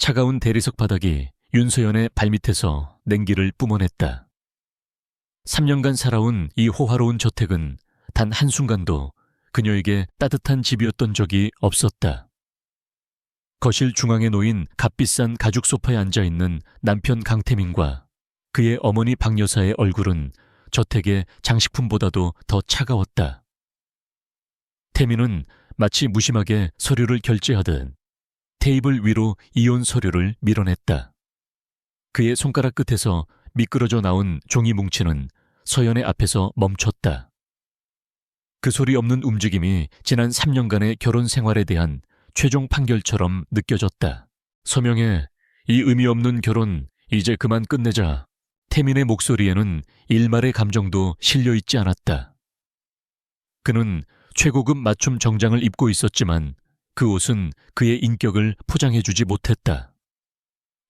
차가운 대리석 바닥이 윤서연의 발밑에서 냉기를 뿜어냈다. 3년간 살아온 이 호화로운 저택은 단 한순간도 그녀에게 따뜻한 집이었던 적이 없었다. 거실 중앙에 놓인 값비싼 가죽 소파에 앉아있는 남편 강태민과 그의 어머니 박 여사의 얼굴은 저택의 장식품보다도 더 차가웠다. 태민은 마치 무심하게 서류를 결제하듯 테이블 위로 이혼 서류를 밀어냈다. 그의 손가락 끝에서 미끄러져 나온 종이 뭉치는 서연의 앞에서 멈췄다. 그 소리 없는 움직임이 지난 3년간의 결혼 생활에 대한 최종 판결처럼 느껴졌다. 서명해, 이 의미 없는 결혼 이제 그만 끝내자. 태민의 목소리에는 일말의 감정도 실려있지 않았다. 그는 최고급 맞춤 정장을 입고 있었지만 그 옷은 그의 인격을 포장해주지 못했다.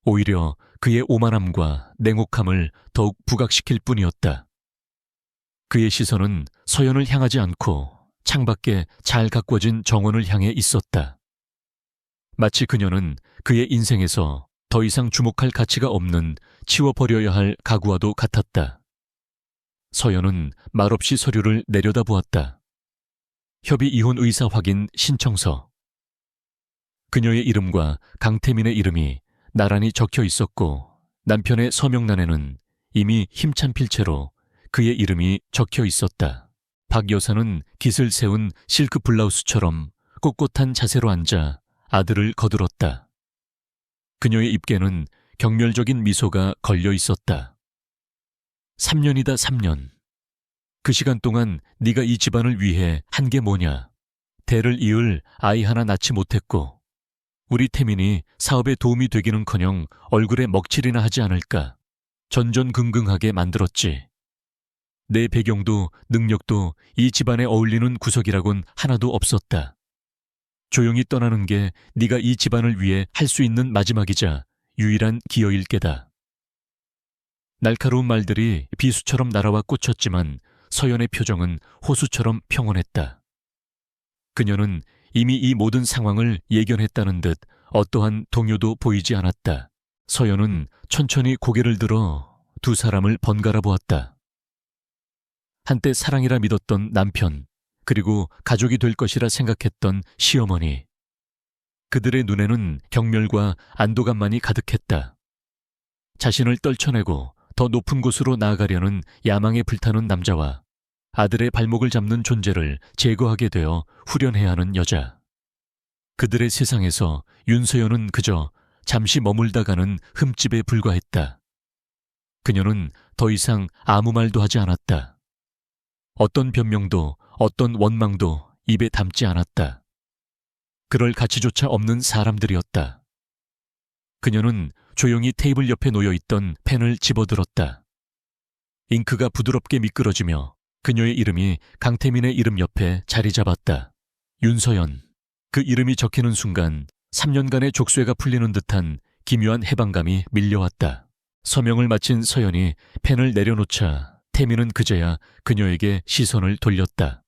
오히려 그의 오만함과 냉혹함을 더욱 부각시킬 뿐이었다. 그의 시선은 서연을 향하지 않고 창밖에 잘 가꿔진 정원을 향해 있었다. 마치 그녀는 그의 인생에서 더 이상 주목할 가치가 없는 치워버려야 할 가구와도 같았다. 서연은 말없이 서류를 내려다보았다. 협의 이혼 의사 확인 신청서. 그녀의 이름과 강태민의 이름이 나란히 적혀 있었고 남편의 서명란에는 이미 힘찬 필체로 그의 이름이 적혀 있었다. 박 여사는 깃을 세운 실크 블라우스처럼 꼿꼿한 자세로 앉아 아들을 거들었다. 그녀의 입계는 경멸적인 미소가 걸려 있었다. 3년이다 3년. 그 시간 동안 네가 이 집안을 위해 한 게 뭐냐. 대를 이을 아이 하나 낳지 못했고 우리 태민이 사업에 도움이 되기는커녕 얼굴에 먹칠이나 하지 않을까 전전긍긍하게 만들었지. 내 배경도 능력도 이 집안에 어울리는 구석이라곤 하나도 없었다. 조용히 떠나는 게 네가 이 집안을 위해 할 수 있는 마지막이자 유일한 기여일 게다. 날카로운 말들이 비수처럼 날아와 꽂혔지만 서연의 표정은 호수처럼 평온했다. 그녀는 이미 이 모든 상황을 예견했다는 듯 어떠한 동요도 보이지 않았다. 서연은 천천히 고개를 들어 두 사람을 번갈아 보았다. 한때 사랑이라 믿었던 남편, 그리고 가족이 될 것이라 생각했던 시어머니. 그들의 눈에는 경멸과 안도감만이 가득했다. 자신을 떨쳐내고 더 높은 곳으로 나아가려는 야망에 불타는 남자와 아들의 발목을 잡는 존재를 제거하게 되어 후련해야 하는 여자. 그들의 세상에서 윤서연은 그저 잠시 머물다 가는 흠집에 불과했다. 그녀는 더 이상 아무 말도 하지 않았다. 어떤 변명도 어떤 원망도 입에 담지 않았다. 그럴 가치조차 없는 사람들이었다. 그녀는 조용히 테이블 옆에 놓여있던 펜을 집어들었다. 잉크가 부드럽게 미끄러지며 그녀의 이름이 강태민의 이름 옆에 자리 잡았다. 윤서연. 그 이름이 적히는 순간 3년간의 족쇄가 풀리는 듯한 기묘한 해방감이 밀려왔다. 서명을 마친 서연이 펜을 내려놓자 태민은 그제야 그녀에게 시선을 돌렸다.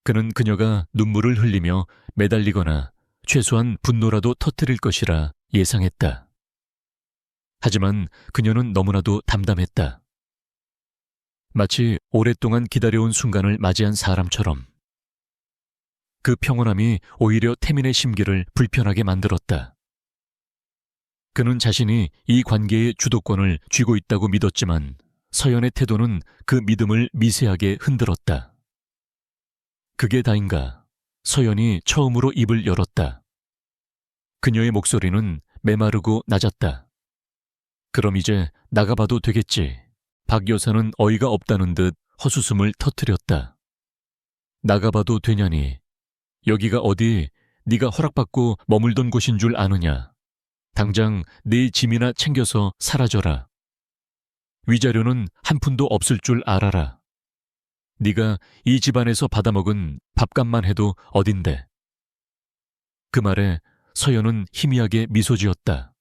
그는 그녀가 눈물을 흘리며 매달리거나 최소한 분노라도 터뜨릴 것이라 예상했다. 하지만 그녀는 너무나도 담담했다. 마치 오랫동안 기다려온 순간을 맞이한 사람처럼. 그 평온함이 오히려 태민의 심기를 불편하게 만들었다. 그는 자신이 이 관계의 주도권을 쥐고 있다고 믿었지만 서연의 태도는 그 믿음을 미세하게 흔들었다. 그게 다인가? 서연이 처음으로 입을 열었다. 그녀의 목소리는 메마르고 낮았다. 그럼 이제 나가봐도 되겠지. 박 여사는 어이가 없다는 듯 헛웃음을 터뜨렸다. 나가봐도 되냐니. 여기가 어디 네가 허락받고 머물던 곳인 줄 아느냐. 당장 네 짐이나 챙겨서 사라져라. 위자료는 한 푼도 없을 줄 알아라. 네가 이 집안에서 받아먹은 밥값만 해도 어딘데. 그 말에 서연은 희미하게 미소 지었다.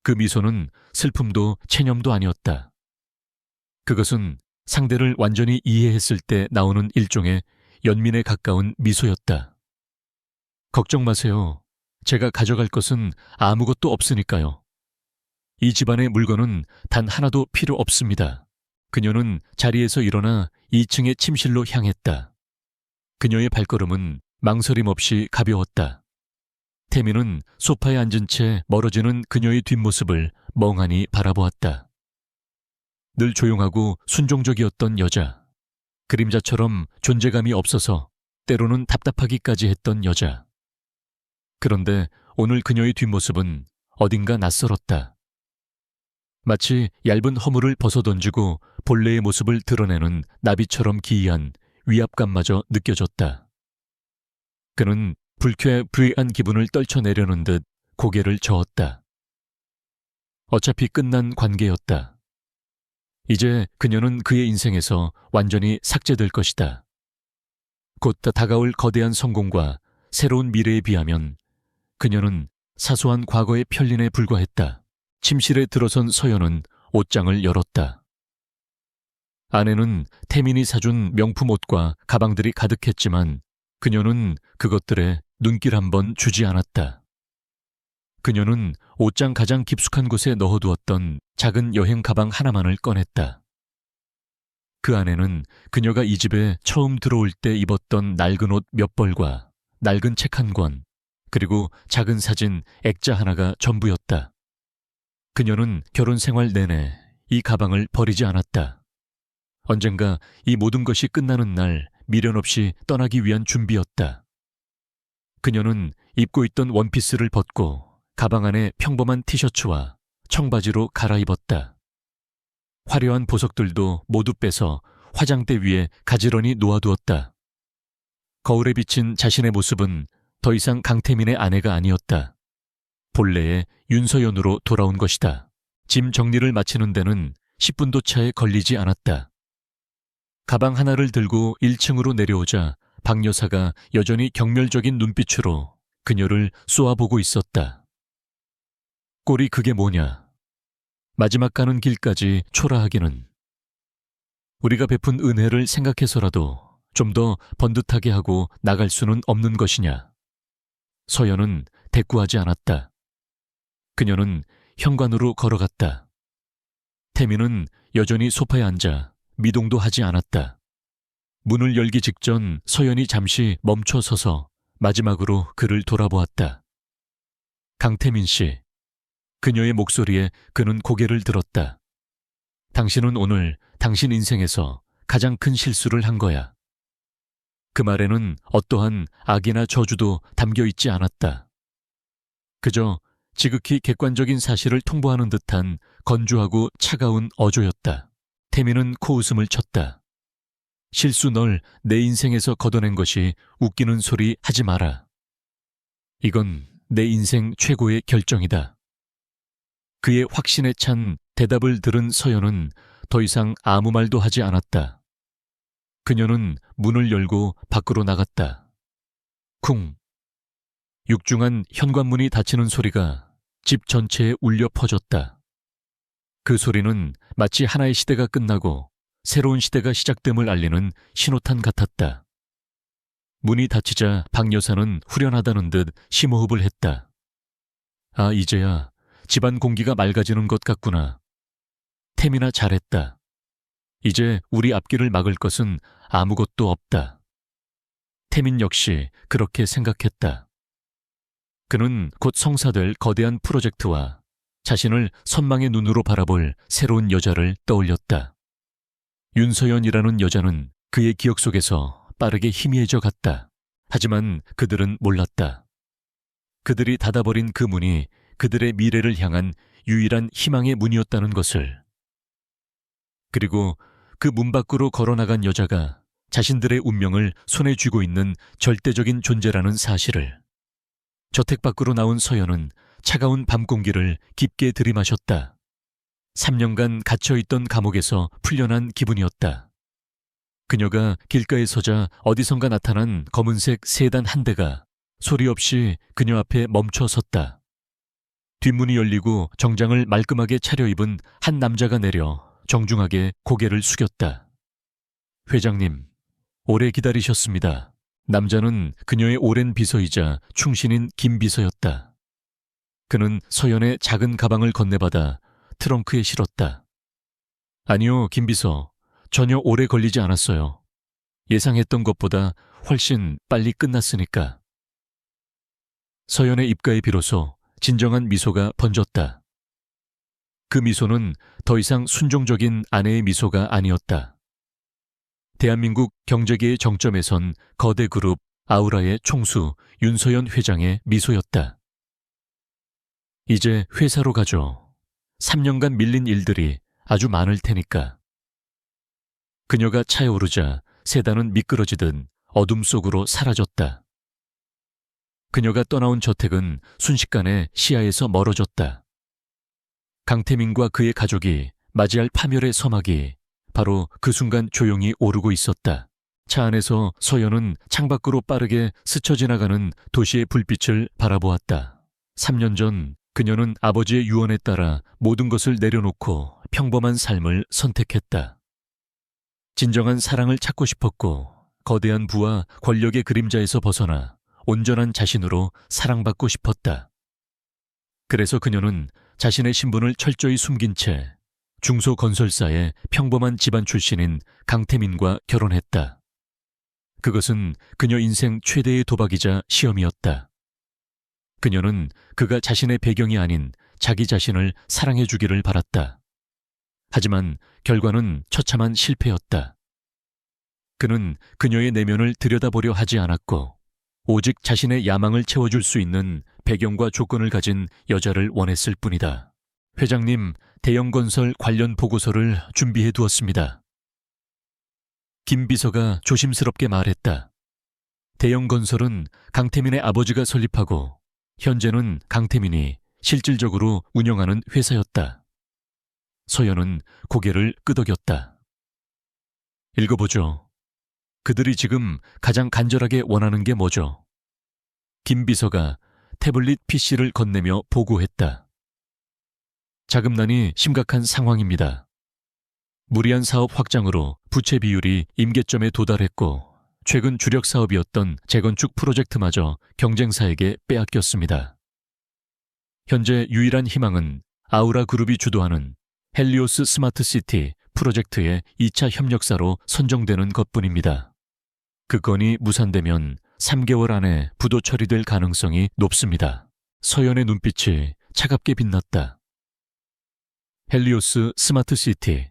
그 미소는 슬픔도 체념도 아니었다. 그것은 상대를 완전히 이해했을 때 나오는 일종의 연민에 가까운 미소였다. 걱정 마세요. 제가 가져갈 것은 아무것도 없으니까요. 이 집안의 물건은 단 하나도 필요 없습니다. 그녀는 자리에서 일어나 2층의 침실로 향했다. 그녀의 발걸음은 망설임 없이 가벼웠다. 태미는 소파에 앉은 채 멀어지는 그녀의 뒷모습을 멍하니 바라보았다. 늘 조용하고 순종적이었던 여자. 그림자처럼 존재감이 없어서 때로는 답답하기까지 했던 여자. 그런데 오늘 그녀의 뒷모습은 어딘가 낯설었다. 마치 얇은 허물을 벗어던지고 본래의 모습을 드러내는 나비처럼 기이한 위압감마저 느껴졌다. 그는 불쾌불쾌한 기분을 떨쳐내려는 듯 고개를 저었다. 어차피 끝난 관계였다. 이제 그녀는 그의 인생에서 완전히 삭제될 것이다. 곧 다가올 거대한 성공과 새로운 미래에 비하면 그녀는 사소한 과거의 편린에 불과했다. 침실에 들어선 서연은 옷장을 열었다. 안에는 태민이 사준 명품 옷과 가방들이 가득했지만 그녀는 그것들에 눈길 한번 주지 않았다. 그녀는 옷장 가장 깊숙한 곳에 넣어두었던 작은 여행 가방 하나만을 꺼냈다. 그 안에는 그녀가 이 집에 처음 들어올 때 입었던 낡은 옷 몇 벌과 낡은 책 한 권, 그리고 작은 사진 액자 하나가 전부였다. 그녀는 결혼 생활 내내 이 가방을 버리지 않았다. 언젠가 이 모든 것이 끝나는 날 미련 없이 떠나기 위한 준비였다. 그녀는 입고 있던 원피스를 벗고 가방 안에 평범한 티셔츠와 청바지로 갈아입었다. 화려한 보석들도 모두 빼서 화장대 위에 가지런히 놓아두었다. 거울에 비친 자신의 모습은 더 이상 강태민의 아내가 아니었다. 본래의 윤서연으로 돌아온 것이다. 짐 정리를 마치는 데는 10분도 차에 걸리지 않았다. 가방 하나를 들고 1층으로 내려오자 박 여사가 여전히 경멸적인 눈빛으로 그녀를 쏘아보고 있었다. 꼴이 그게 뭐냐. 마지막 가는 길까지 초라하기는. 우리가 베푼 은혜를 생각해서라도 좀 더 번듯하게 하고 나갈 수는 없는 것이냐. 서연은 대꾸하지 않았다. 그녀는 현관으로 걸어갔다. 태민은 여전히 소파에 앉아 미동도 하지 않았다. 문을 열기 직전 서연이 잠시 멈춰 서서 마지막으로 그를 돌아보았다. 강태민 씨. 그녀의 목소리에 그는 고개를 들었다. 당신은 오늘 당신 인생에서 가장 큰 실수를 한 거야. 그 말에는 어떠한 악이나 저주도 담겨 있지 않았다. 그저 지극히 객관적인 사실을 통보하는 듯한 건조하고 차가운 어조였다. 태민은 코웃음을 쳤다. 실수 널 내 인생에서 걷어낸 것이 웃기는 소리 하지 마라. 이건 내 인생 최고의 결정이다. 그의 확신에 찬 대답을 들은 서연은 더 이상 아무 말도 하지 않았다. 그녀는 문을 열고 밖으로 나갔다. 쿵. 육중한 현관문이 닫히는 소리가 집 전체에 울려 퍼졌다. 그 소리는 마치 하나의 시대가 끝나고 새로운 시대가 시작됨을 알리는 신호탄 같았다. 문이 닫히자 박 여사는 후련하다는 듯 심호흡을 했다. 아, 이제야 집안 공기가 맑아지는 것 같구나. 태민아 잘했다. 이제 우리 앞길을 막을 것은 아무것도 없다. 태민 역시 그렇게 생각했다. 그는 곧 성사될 거대한 프로젝트와 자신을 선망의 눈으로 바라볼 새로운 여자를 떠올렸다. 윤서연이라는 여자는 그의 기억 속에서 빠르게 희미해져 갔다. 하지만 그들은 몰랐다. 그들이 닫아버린 그 문이 그들의 미래를 향한 유일한 희망의 문이었다는 것을. 그리고 그 문 밖으로 걸어나간 여자가 자신들의 운명을 손에 쥐고 있는 절대적인 존재라는 사실을. 저택 밖으로 나온 서연은 차가운 밤 공기를 깊게 들이마셨다. 3년간 갇혀있던 감옥에서 풀려난 기분이었다. 그녀가 길가에 서자 어디선가 나타난 검은색 세단 한 대가 소리 없이 그녀 앞에 멈춰 섰다. 뒷문이 열리고 정장을 말끔하게 차려입은 한 남자가 내려 정중하게 고개를 숙였다. 회장님, 오래 기다리셨습니다. 남자는 그녀의 오랜 비서이자 충신인 김 비서였다. 그는 서연의 작은 가방을 건네받아 트렁크에 실었다. 아니요, 김 비서. 전혀 오래 걸리지 않았어요. 예상했던 것보다 훨씬 빨리 끝났으니까. 서연의 입가에 비로소 진정한 미소가 번졌다. 그 미소는 더 이상 순종적인 아내의 미소가 아니었다. 대한민국 경제계의 정점에 선 거대 그룹 아우라의 총수 윤서연 회장의 미소였다. 이제 회사로 가죠. 3년간 밀린 일들이 아주 많을 테니까. 그녀가 차에 오르자 세단은 미끄러지듯 어둠 속으로 사라졌다. 그녀가 떠나온 저택은 순식간에 시야에서 멀어졌다. 강태민과 그의 가족이 맞이할 파멸의 서막이 바로 그 순간 조용히 오르고 있었다. 차 안에서 서연은 창밖으로 빠르게 스쳐 지나가는 도시의 불빛을 바라보았다. 3년 전 그녀는 아버지의 유언에 따라 모든 것을 내려놓고 평범한 삶을 선택했다. 진정한 사랑을 찾고 싶었고 거대한 부와 권력의 그림자에서 벗어나 온전한 자신으로 사랑받고 싶었다. 그래서 그녀는 자신의 신분을 철저히 숨긴 채 중소건설사의 평범한 집안 출신인 강태민과 결혼했다. 그것은 그녀 인생 최대의 도박이자 시험이었다. 그녀는 그가 자신의 배경이 아닌 자기 자신을 사랑해 주기를 바랐다. 하지만 결과는 처참한 실패였다. 그는 그녀의 내면을 들여다보려 하지 않았고 오직 자신의 야망을 채워줄 수 있는 배경과 조건을 가진 여자를 원했을 뿐이다. 회장님, 대형건설 관련 보고서를 준비해 두었습니다. 김 비서가 조심스럽게 말했다. 대형건설은 강태민의 아버지가 설립하고 현재는 강태민이 실질적으로 운영하는 회사였다. 서연은 고개를 끄덕였다. 읽어보죠. 그들이 지금 가장 간절하게 원하는 게 뭐죠? 김 비서가 태블릿 PC를 건네며 보고했다. 자금난이 심각한 상황입니다. 무리한 사업 확장으로 부채 비율이 임계점에 도달했고 최근 주력 사업이었던 재건축 프로젝트마저 경쟁사에게 빼앗겼습니다. 현재 유일한 희망은 아우라 그룹이 주도하는 헬리오스 스마트시티 프로젝트의 2차 협력사로 선정되는 것뿐입니다. 그 건이 무산되면 3개월 안에 부도 처리될 가능성이 높습니다. 서연의 눈빛이 차갑게 빛났다. 헬리오스 스마트시티.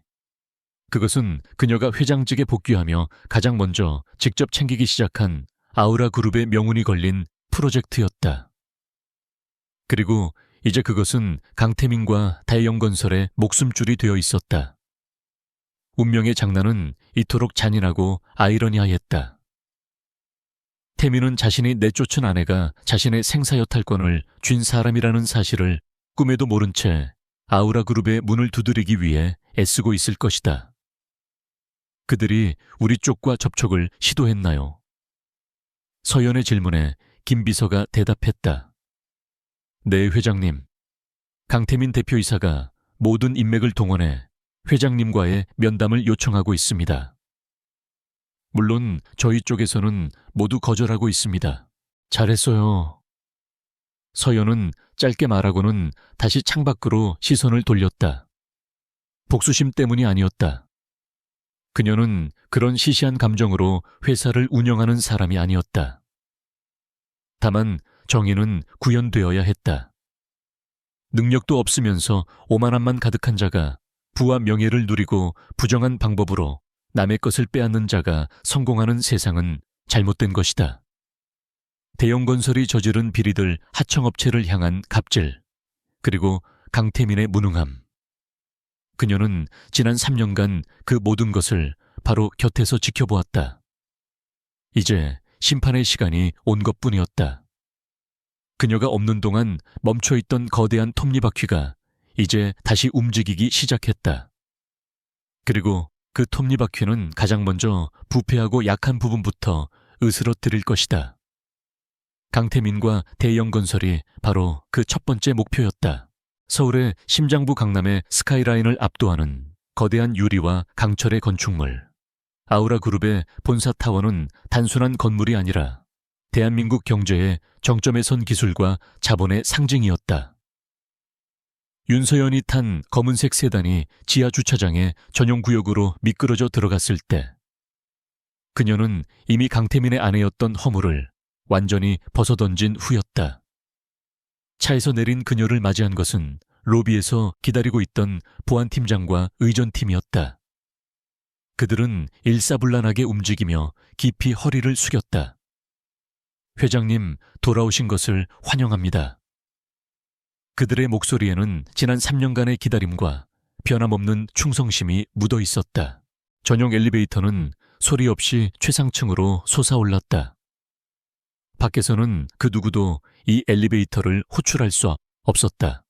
그것은 그녀가 회장직에 복귀하며 가장 먼저 직접 챙기기 시작한 아우라 그룹의 명운이 걸린 프로젝트였다. 그리고 이제 그것은 강태민과 대형건설의 목숨줄이 되어 있었다. 운명의 장난은 이토록 잔인하고 아이러니하였다. 태민은 자신이 내쫓은 아내가 자신의 생사여탈권을 쥔 사람이라는 사실을 꿈에도 모른 채 아우라 그룹의 문을 두드리기 위해 애쓰고 있을 것이다. 그들이 우리 쪽과 접촉을 시도했나요? 서연의 질문에 김 비서가 대답했다. 네, 회장님. 강태민 대표이사가 모든 인맥을 동원해 회장님과의 면담을 요청하고 있습니다. 물론 저희 쪽에서는 모두 거절하고 있습니다. 잘했어요. 서연은 짧게 말하고는 다시 창밖으로 시선을 돌렸다. 복수심 때문이 아니었다. 그녀는 그런 시시한 감정으로 회사를 운영하는 사람이 아니었다. 다만 정의는 구현되어야 했다. 능력도 없으면서 오만함만 가득한 자가 부와 명예를 누리고 부정한 방법으로 남의 것을 빼앗는 자가 성공하는 세상은 잘못된 것이다. 대형건설이 저지른 비리들 하청업체를 향한 갑질, 그리고 강태민의 무능함. 그녀는 지난 3년간 그 모든 것을 바로 곁에서 지켜보았다. 이제 심판의 시간이 온 것뿐이었다. 그녀가 없는 동안 멈춰있던 거대한 톱니바퀴가 이제 다시 움직이기 시작했다. 그리고 그 톱니바퀴는 가장 먼저 부패하고 약한 부분부터 으스러뜨릴 것이다. 강태민과 대형건설이 바로 그 첫 번째 목표였다. 서울의 심장부 강남의 스카이라인을 압도하는 거대한 유리와 강철의 건축물. 아우라그룹의 본사 타워는 단순한 건물이 아니라 대한민국 경제의 정점에 선 기술과 자본의 상징이었다. 윤서연이 탄 검은색 세단이 지하 주차장의 전용 구역으로 미끄러져 들어갔을 때 그녀는 이미 강태민의 아내였던 허물을 완전히 벗어던진 후였다. 차에서 내린 그녀를 맞이한 것은 로비에서 기다리고 있던 보안팀장과 의전팀이었다. 그들은 일사불란하게 움직이며 깊이 허리를 숙였다. 회장님, 돌아오신 것을 환영합니다. 그들의 목소리에는 지난 3년간의 기다림과 변함없는 충성심이 묻어 있었다. 전용 엘리베이터는 소리 없이 최상층으로 솟아올랐다. 밖에서는 그 누구도 이 엘리베이터를 호출할 수 없었다.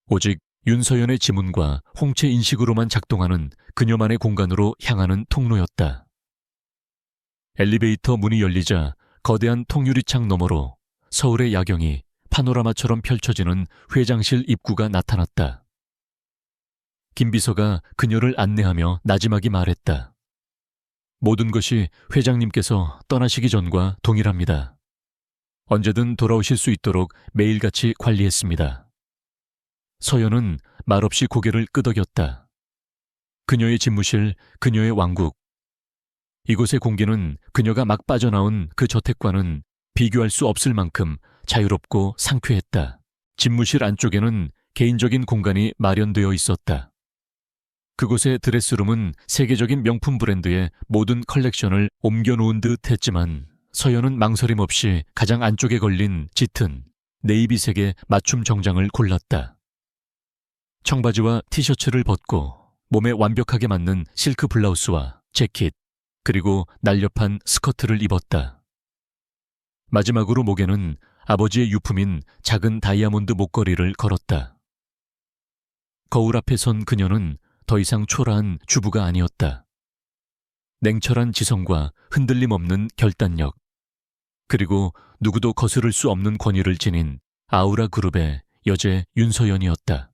오직 윤서연의 지문과 홍채 인식으로만 작동하는 그녀만의 공간으로 향하는 통로였다. 엘리베이터 문이 열리자 거대한 통유리창 너머로 서울의 야경이 파노라마처럼 펼쳐지는 회장실 입구가 나타났다. 김 비서가 그녀를 안내하며 나지막이 말했다. 모든 것이 회장님께서 떠나시기 전과 동일합니다. 언제든 돌아오실 수 있도록 매일같이 관리했습니다. 서연은 말없이 고개를 끄덕였다. 그녀의 집무실, 그녀의 왕국. 이곳의 공기는 그녀가 막 빠져나온 그 저택과는 비교할 수 없을 만큼 자유롭고 상쾌했다. 집무실 안쪽에는 개인적인 공간이 마련되어 있었다. 그곳의 드레스룸은 세계적인 명품 브랜드의 모든 컬렉션을 옮겨놓은 듯 했지만 서연은 망설임 없이 가장 안쪽에 걸린 짙은 네이비색의 맞춤 정장을 골랐다. 청바지와 티셔츠를 벗고 몸에 완벽하게 맞는 실크 블라우스와 재킷, 그리고 날렵한 스커트를 입었다. 마지막으로 목에는 아버지의 유품인 작은 다이아몬드 목걸이를 걸었다. 거울 앞에 선 그녀는 더 이상 초라한 주부가 아니었다. 냉철한 지성과 흔들림 없는 결단력, 그리고 누구도 거스를 수 없는 권위를 지닌 아우라 그룹의 여제 윤서연이었다.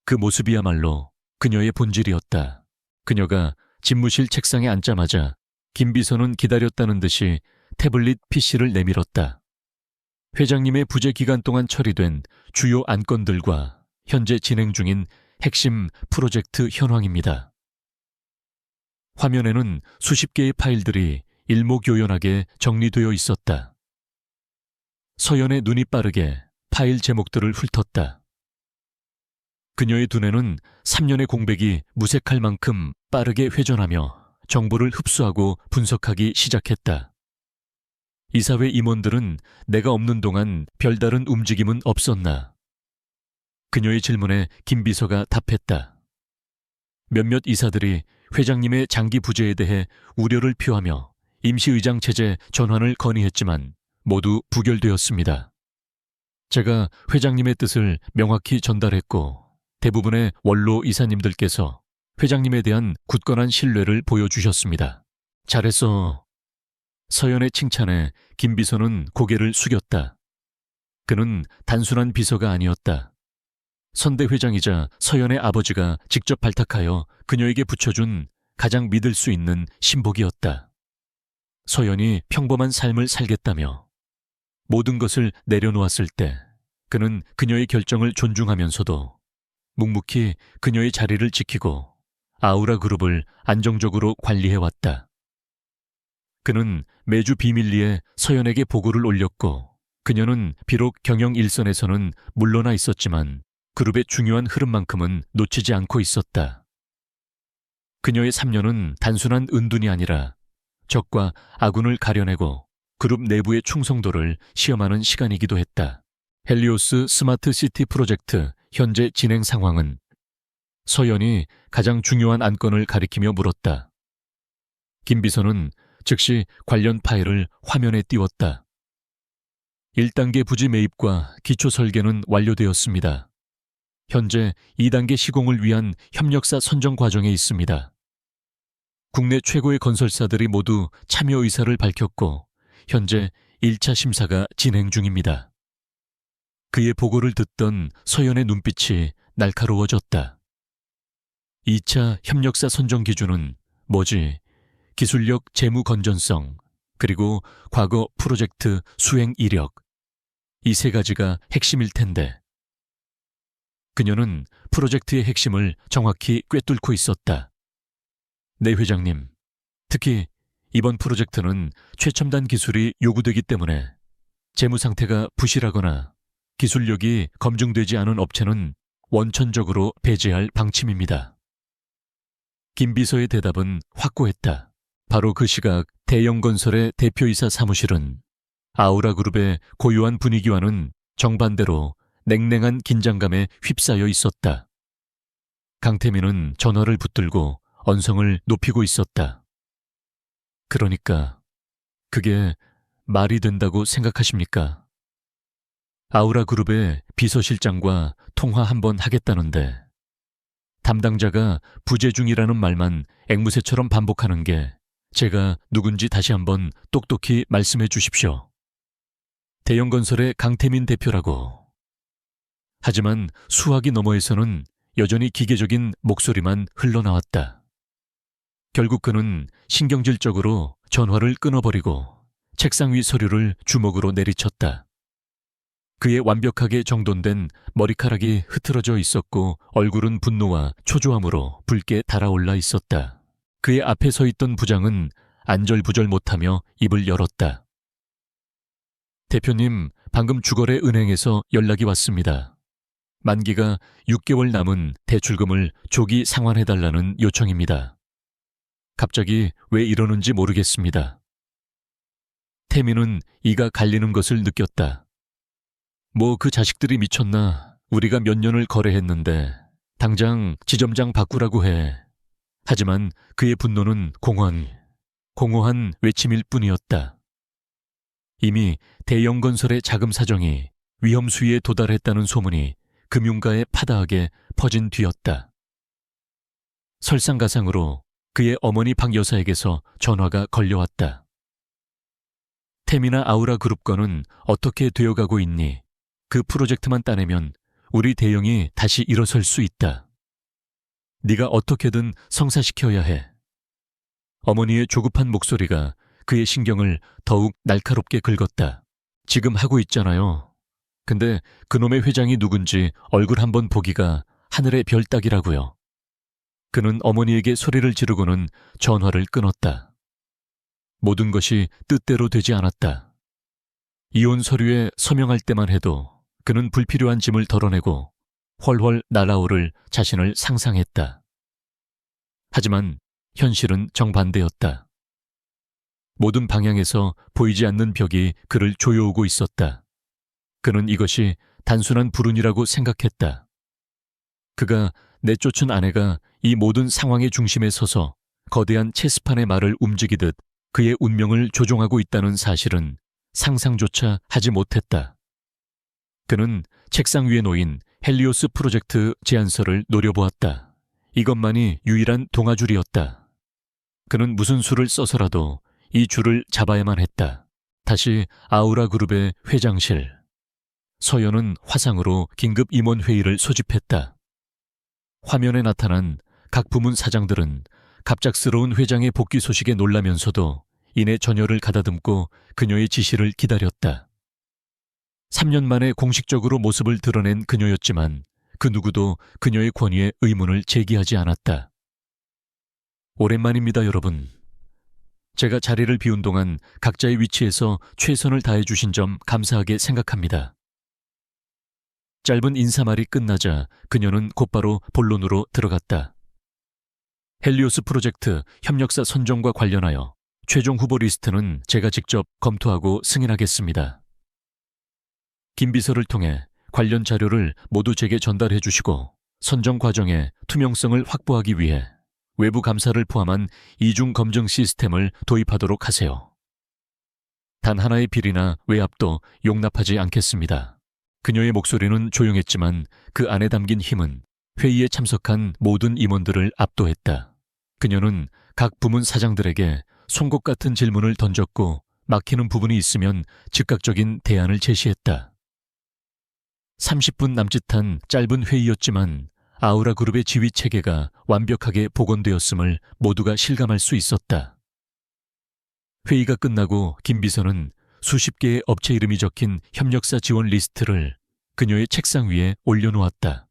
그 모습이야말로 그녀의 본질이었다. 그녀가 집무실 책상에 앉자마자 김 비서는 기다렸다는 듯이 태블릿 PC를 내밀었다. 회장님의 부재 기간 동안 처리된 주요 안건들과 현재 진행 중인 핵심 프로젝트 현황입니다. 화면에는 수십 개의 파일들이 일목요연하게 정리되어 있었다. 서연의 눈이 빠르게 파일 제목들을 훑었다. 그녀의 두뇌는 3년의 공백이 무색할 만큼 빠르게 회전하며 정보를 흡수하고 분석하기 시작했다. 이사회 임원들은 내가 없는 동안 별다른 움직임은 없었나? 그녀의 질문에 김 비서가 답했다. 몇몇 이사들이 회장님의 장기 부재에 대해 우려를 표하며 임시의장 체제 전환을 건의했지만 모두 부결되었습니다. 제가 회장님의 뜻을 명확히 전달했고 대부분의 원로 이사님들께서 회장님에 대한 굳건한 신뢰를 보여주셨습니다. 잘했어. 서연의 칭찬에 김 비서는 고개를 숙였다. 그는 단순한 비서가 아니었다. 선대 회장이자 서연의 아버지가 직접 발탁하여 그녀에게 붙여준 가장 믿을 수 있는 신복이었다. 서연이 평범한 삶을 살겠다며 모든 것을 내려놓았을 때 그는 그녀의 결정을 존중하면서도 묵묵히 그녀의 자리를 지키고 아우라 그룹을 안정적으로 관리해왔다. 그는 매주 비밀리에 서연에게 보고를 올렸고 그녀는 비록 경영 일선에서는 물러나 있었지만 그룹의 중요한 흐름만큼은 놓치지 않고 있었다. 그녀의 3년은 단순한 은둔이 아니라 적과 아군을 가려내고 그룹 내부의 충성도를 시험하는 시간이기도 했다. 헬리오스 스마트 시티 프로젝트 현재 진행 상황은? 서연이 가장 중요한 안건을 가리키며 물었다. 김 비서는 즉시 관련 파일을 화면에 띄웠다. 1단계 부지 매입과 기초 설계는 완료되었습니다. 현재 2단계 시공을 위한 협력사 선정 과정에 있습니다. 국내 최고의 건설사들이 모두 참여 의사를 밝혔고 현재 1차 심사가 진행 중입니다. 그의 보고를 듣던 서연의 눈빛이 날카로워졌다. 2차 협력사 선정 기준은 뭐지? 기술력 재무 건전성, 그리고 과거 프로젝트 수행 이력. 이 세 가지가 핵심일 텐데. 그녀는 프로젝트의 핵심을 정확히 꿰뚫고 있었다. 네, 회장님. 특히 이번 프로젝트는 최첨단 기술이 요구되기 때문에 재무 상태가 부실하거나 기술력이 검증되지 않은 업체는 원천적으로 배제할 방침입니다. 김 비서의 대답은 확고했다. 바로 그 시각 대형건설의 대표이사 사무실은 아우라그룹의 고요한 분위기와는 정반대로 냉랭한 긴장감에 휩싸여 있었다. 강태민은 전화를 붙들고 언성을 높이고 있었다. 그러니까 그게 말이 된다고 생각하십니까? 아우라그룹의 비서실장과 통화 한번 하겠다는데 담당자가 부재 중이라는 말만 앵무새처럼 반복하는 게 제가 누군지 다시 한번 똑똑히 말씀해 주십시오. 대형건설의 강태민 대표라고. 하지만 수화기 너머에서는 여전히 기계적인 목소리만 흘러나왔다. 결국 그는 신경질적으로 전화를 끊어버리고 책상 위 서류를 주먹으로 내리쳤다. 그의 완벽하게 정돈된 머리카락이 흐트러져 있었고 얼굴은 분노와 초조함으로 붉게 달아올라 있었다. 그의 앞에 서 있던 부장은 안절부절 못하며 입을 열었다. 대표님, 방금 주거래 은행에서 연락이 왔습니다. 만기가 6개월 남은 대출금을 조기 상환해달라는 요청입니다. 갑자기 왜 이러는지 모르겠습니다. 태민은 이가 갈리는 것을 느꼈다. 뭐 그 자식들이 미쳤나. 우리가 몇 년을 거래했는데 당장 지점장 바꾸라고 해. 하지만 그의 분노는 공허한 외침일 뿐이었다. 이미 대형건설의 자금 사정이 위험 수위에 도달했다는 소문이 금융가에 파다하게 퍼진 뒤였다. 설상가상으로 그의 어머니 박 여사에게서 전화가 걸려왔다. 태미나 아우라 그룹 거는 어떻게 되어가고 있니? 그 프로젝트만 따내면 우리 대영이 다시 일어설 수 있다. 네가 어떻게든 성사시켜야 해. 어머니의 조급한 목소리가 그의 신경을 더욱 날카롭게 긁었다. 지금 하고 있잖아요. 근데 그놈의 회장이 누군지 얼굴 한번 보기가 하늘의 별 따기라고요. 그는 어머니에게 소리를 지르고는 전화를 끊었다. 모든 것이 뜻대로 되지 않았다. 이혼 서류에 서명할 때만 해도 그는 불필요한 짐을 덜어내고 훨훨 날아오를 자신을 상상했다. 하지만 현실은 정반대였다. 모든 방향에서 보이지 않는 벽이 그를 조여오고 있었다. 그는 이것이 단순한 불운이라고 생각했다. 그가 내쫓은 아내가 이 모든 상황의 중심에 서서 거대한 체스판의 말을 움직이듯 그의 운명을 조종하고 있다는 사실은 상상조차 하지 못했다. 그는 책상 위에 놓인 헬리오스 프로젝트 제안서를 노려보았다. 이것만이 유일한 동아줄이었다. 그는 무슨 수를 써서라도 이 줄을 잡아야만 했다. 다시 아우라 그룹의 회장실. 서연은 화상으로 긴급 임원회의를 소집했다. 화면에 나타난 각 부문 사장들은 갑작스러운 회장의 복귀 소식에 놀라면서도 이내 전열을 가다듬고 그녀의 지시를 기다렸다. 3년 만에 공식적으로 모습을 드러낸 그녀였지만 그 누구도 그녀의 권위에 의문을 제기하지 않았다. 오랜만입니다, 여러분. 제가 자리를 비운 동안 각자의 위치에서 최선을 다해 주신 점 감사하게 생각합니다. 짧은 인사말이 끝나자 그녀는 곧바로 본론으로 들어갔다. 헬리오스 프로젝트 협력사 선정과 관련하여 최종 후보 리스트는 제가 직접 검토하고 승인하겠습니다. 김 비서를 통해 관련 자료를 모두 제게 전달해 주시고 선정 과정의 투명성을 확보하기 위해 외부 감사를 포함한 이중 검증 시스템을 도입하도록 하세요. 단 하나의 비리나 외압도 용납하지 않겠습니다. 그녀의 목소리는 조용했지만 그 안에 담긴 힘은 회의에 참석한 모든 임원들을 압도했다. 그녀는 각 부문 사장들에게 송곳 같은 질문을 던졌고 막히는 부분이 있으면 즉각적인 대안을 제시했다. 30분 남짓한 짧은 회의였지만 아우라 그룹의 지휘 체계가 완벽하게 복원되었음을 모두가 실감할 수 있었다. 회의가 끝나고 김 비서는 수십 개의 업체 이름이 적힌 협력사 지원 리스트를 그녀의 책상 위에 올려놓았다.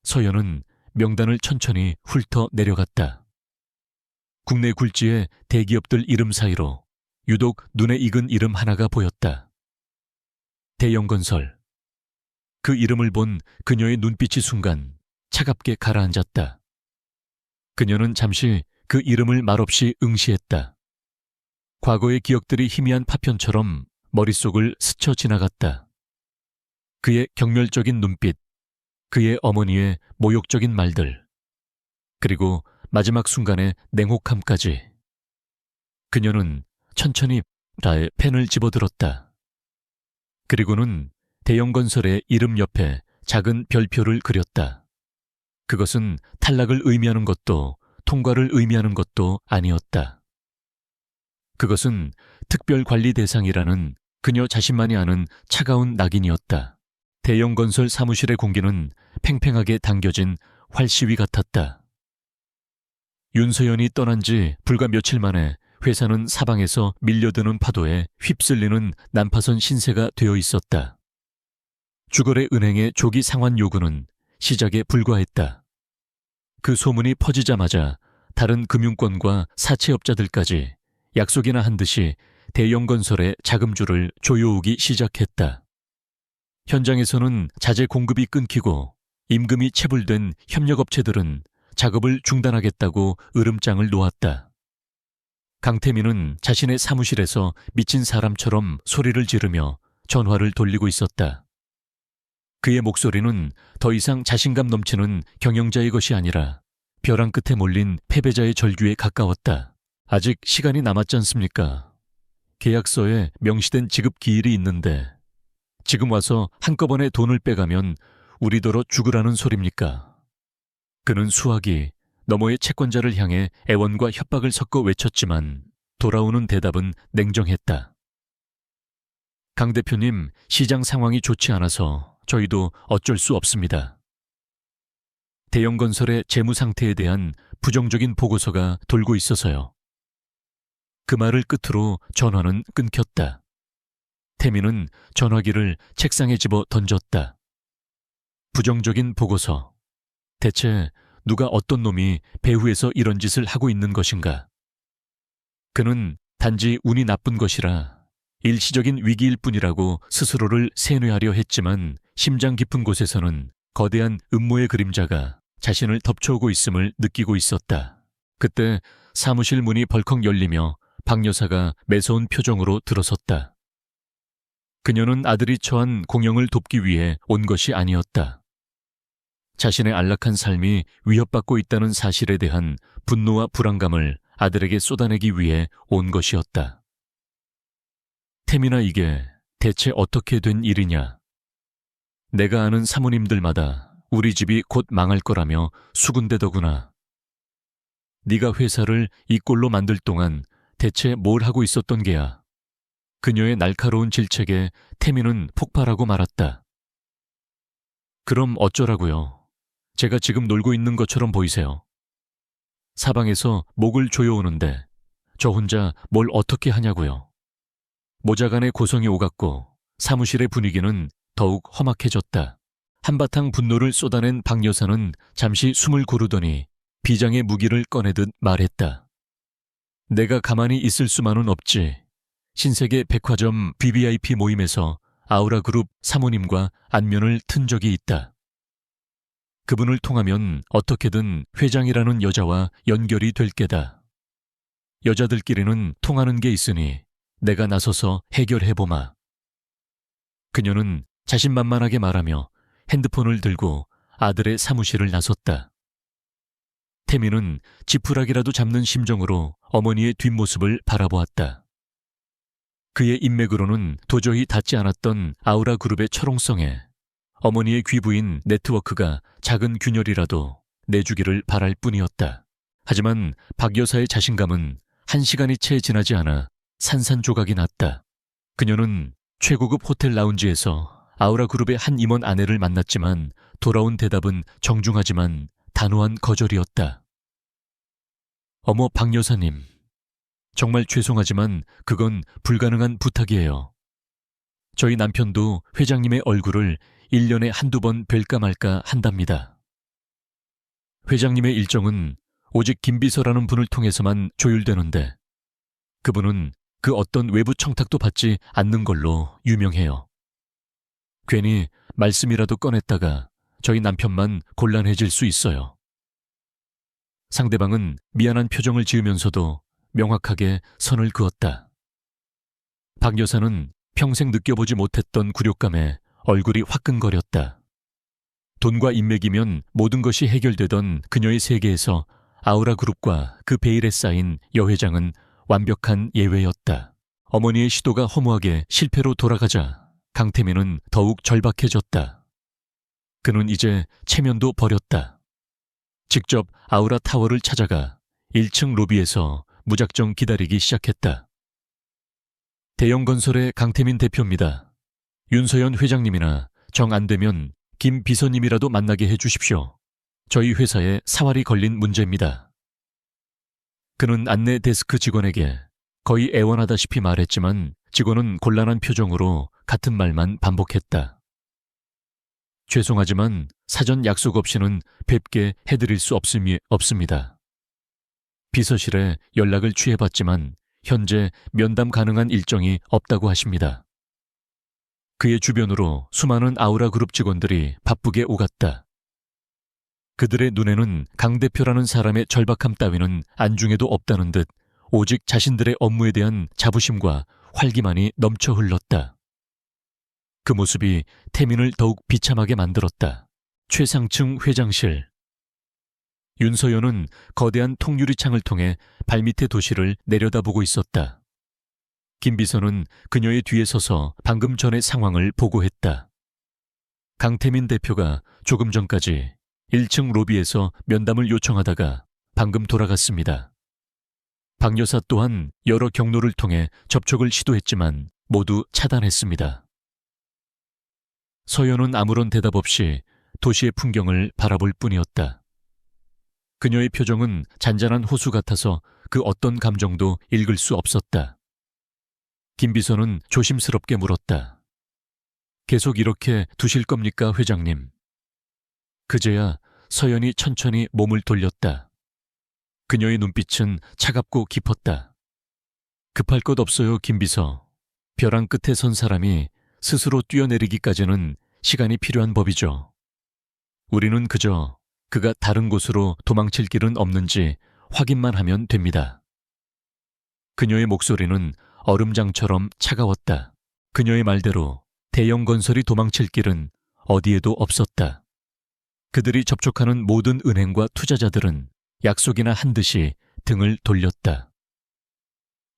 서연은 명단을 천천히 훑어 내려갔다. 국내 굴지의 대기업들 이름 사이로 유독 눈에 익은 이름 하나가 보였다. 대영건설. 그 이름을 본 그녀의 눈빛이 순간 차갑게 가라앉았다. 그녀는 잠시 그 이름을 말없이 응시했다. 과거의 기억들이 희미한 파편처럼 머릿속을 스쳐 지나갔다. 그의 경멸적인 눈빛, 그의 어머니의 모욕적인 말들, 그리고 마지막 순간의 냉혹함까지. 그녀는 천천히 다의 펜을 집어들었다. 그리고는 대영건설의 이름 옆에 작은 별표를 그렸다. 그것은 탈락을 의미하는 것도 통과를 의미하는 것도 아니었다. 그것은 특별관리 대상이라는 그녀 자신만이 아는 차가운 낙인이었다. 대영건설 사무실의 공기는 팽팽하게 당겨진 활시위 같았다. 윤서연이 떠난 지 불과 며칠 만에 회사는 사방에서 밀려드는 파도에 휩쓸리는 난파선 신세가 되어 있었다. 주거래 은행의 조기 상환 요구는 시작에 불과했다. 그 소문이 퍼지자마자 다른 금융권과 사채업자들까지 약속이나 한 듯이 대영건설의 자금줄을 조여오기 시작했다. 현장에서는 자재 공급이 끊기고 임금이 체불된 협력업체들은 작업을 중단하겠다고 으름장을 놓았다. 강태민은 자신의 사무실에서 미친 사람처럼 소리를 지르며 전화를 돌리고 있었다. 그의 목소리는 더 이상 자신감 넘치는 경영자의 것이 아니라 벼랑 끝에 몰린 패배자의 절규에 가까웠다. 아직 시간이 남았지 않습니까? 계약서에 명시된 지급 기일이 있는데 지금 와서 한꺼번에 돈을 빼가면 우리더러 죽으라는 소립니까? 그는 수학이 너머의 채권자를 향해 애원과 협박을 섞어 외쳤지만 돌아오는 대답은 냉정했다. 강 대표님, 시장 상황이 좋지 않아서 저희도 어쩔 수 없습니다. 대영건설의 재무 상태에 대한 부정적인 보고서가 돌고 있어서요. 그 말을 끝으로 전화는 끊겼다. 태민은 전화기를 책상에 집어 던졌다. 부정적인 보고서. 대체 누가 어떤 놈이 배후에서 이런 짓을 하고 있는 것인가? 그는 단지 운이 나쁜 것이라 일시적인 위기일 뿐이라고 스스로를 세뇌하려 했지만 심장 깊은 곳에서는 거대한 음모의 그림자가 자신을 덮쳐오고 있음을 느끼고 있었다. 그때 사무실 문이 벌컥 열리며 박 여사가 매서운 표정으로 들어섰다. 그녀는 아들이 처한 공영을 돕기 위해 온 것이 아니었다. 자신의 안락한 삶이 위협받고 있다는 사실에 대한 분노와 불안감을 아들에게 쏟아내기 위해 온 것이었다. 태민아, 이게 대체 어떻게 된 일이냐? 내가 아는 사모님들마다 우리 집이 곧 망할 거라며 수군대더구나. 네가 회사를 이 꼴로 만들 동안 대체 뭘 하고 있었던 게야? 그녀의 날카로운 질책에 태민은 폭발하고 말았다. 그럼 어쩌라고요? 제가 지금 놀고 있는 것처럼 보이세요. 사방에서 목을 조여오는데 저 혼자 뭘 어떻게 하냐고요. 모자간의 고성이 오갔고 사무실의 분위기는 더욱 험악해졌다. 한바탕 분노를 쏟아낸 박 여사는 잠시 숨을 고르더니 비장의 무기를 꺼내듯 말했다. 내가 가만히 있을 수만은 없지. 신세계 백화점 VVIP 모임에서 아우라그룹 사모님과 안면을 튼 적이 있다. 그분을 통하면 어떻게든 회장이라는 여자와 연결이 될 게다. 여자들끼리는 통하는 게 있으니 내가 나서서 해결해보마. 그녀는 자신만만하게 말하며 핸드폰을 들고 아들의 사무실을 나섰다. 태민은 지푸라기라도 잡는 심정으로 어머니의 뒷모습을 바라보았다. 그의 인맥으로는 도저히 닿지 않았던 아우라 그룹의 철옹성에 어머니의 귀부인 네트워크가 작은 균열이라도 내주기를 바랄 뿐이었다. 하지만 박 여사의 자신감은 1시간이 채 지나지 않아 산산조각이 났다. 그녀는 최고급 호텔 라운지에서 아우라그룹의 한 임원 아내를 만났지만 돌아온 대답은 정중하지만 단호한 거절이었다. 어머, 박 여사님. 정말 죄송하지만 그건 불가능한 부탁이에요. 저희 남편도 회장님의 얼굴을 1년에 한두 번 뵐까 말까 한답니다. 회장님의 일정은 오직 김비서라는 분을 통해서만 조율되는데 그분은 그 어떤 외부 청탁도 받지 않는 걸로 유명해요. 괜히 말씀이라도 꺼냈다가 저희 남편만 곤란해질 수 있어요. 상대방은 미안한 표정을 지으면서도 명확하게 선을 그었다. 박 여사는 평생 느껴보지 못했던 굴욕감에 얼굴이 화끈거렸다. 돈과 인맥이면 모든 것이 해결되던 그녀의 세계에서 아우라그룹과 그 베일에 쌓인 여회장은 완벽한 예외였다. 어머니의 시도가 허무하게 실패로 돌아가자 강태민은 더욱 절박해졌다. 그는 이제 체면도 버렸다. 직접 아우라 타워를 찾아가 1층 로비에서 무작정 기다리기 시작했다. 대영건설의 강태민 대표입니다. 윤서연 회장님이나 정 안 되면 김 비서님이라도 만나게 해주십시오. 저희 회사에 사활이 걸린 문제입니다. 그는 안내 데스크 직원에게 거의 애원하다시피 말했지만 직원은 곤란한 표정으로 같은 말만 반복했다. 죄송하지만 사전 약속 없이는 뵙게 해드릴 수 없습니다. 비서실에 연락을 취해봤지만 현재 면담 가능한 일정이 없다고 하십니다. 그의 주변으로 수많은 아우라그룹 직원들이 바쁘게 오갔다. 그들의 눈에는 강 대표라는 사람의 절박함 따위는 안중에도 없다는 듯 오직 자신들의 업무에 대한 자부심과 활기만이 넘쳐 흘렀다. 그 모습이 태민을 더욱 비참하게 만들었다. 최상층 회장실. 윤서연은 거대한 통유리창을 통해 발밑의 도시를 내려다보고 있었다. 김 비서는 그녀의 뒤에 서서 방금 전의 상황을 보고했다. 강태민 대표가 조금 전까지 1층 로비에서 면담을 요청하다가 방금 돌아갔습니다. 박 여사 또한 여러 경로를 통해 접촉을 시도했지만 모두 차단했습니다. 서연은 아무런 대답 없이 도시의 풍경을 바라볼 뿐이었다. 그녀의 표정은 잔잔한 호수 같아서 그 어떤 감정도 읽을 수 없었다. 김 비서는 조심스럽게 물었다. 계속 이렇게 두실 겁니까, 회장님? 그제야 서연이 천천히 몸을 돌렸다. 그녀의 눈빛은 차갑고 깊었다. 급할 것 없어요, 김 비서. 벼랑 끝에 선 사람이 스스로 뛰어내리기까지는 시간이 필요한 법이죠. 우리는 그저 그가 다른 곳으로 도망칠 길은 없는지 확인만 하면 됩니다. 그녀의 목소리는 얼음장처럼 차가웠다. 그녀의 말대로 대형 건설이 도망칠 길은 어디에도 없었다. 그들이 접촉하는 모든 은행과 투자자들은 약속이나 한 듯이 등을 돌렸다.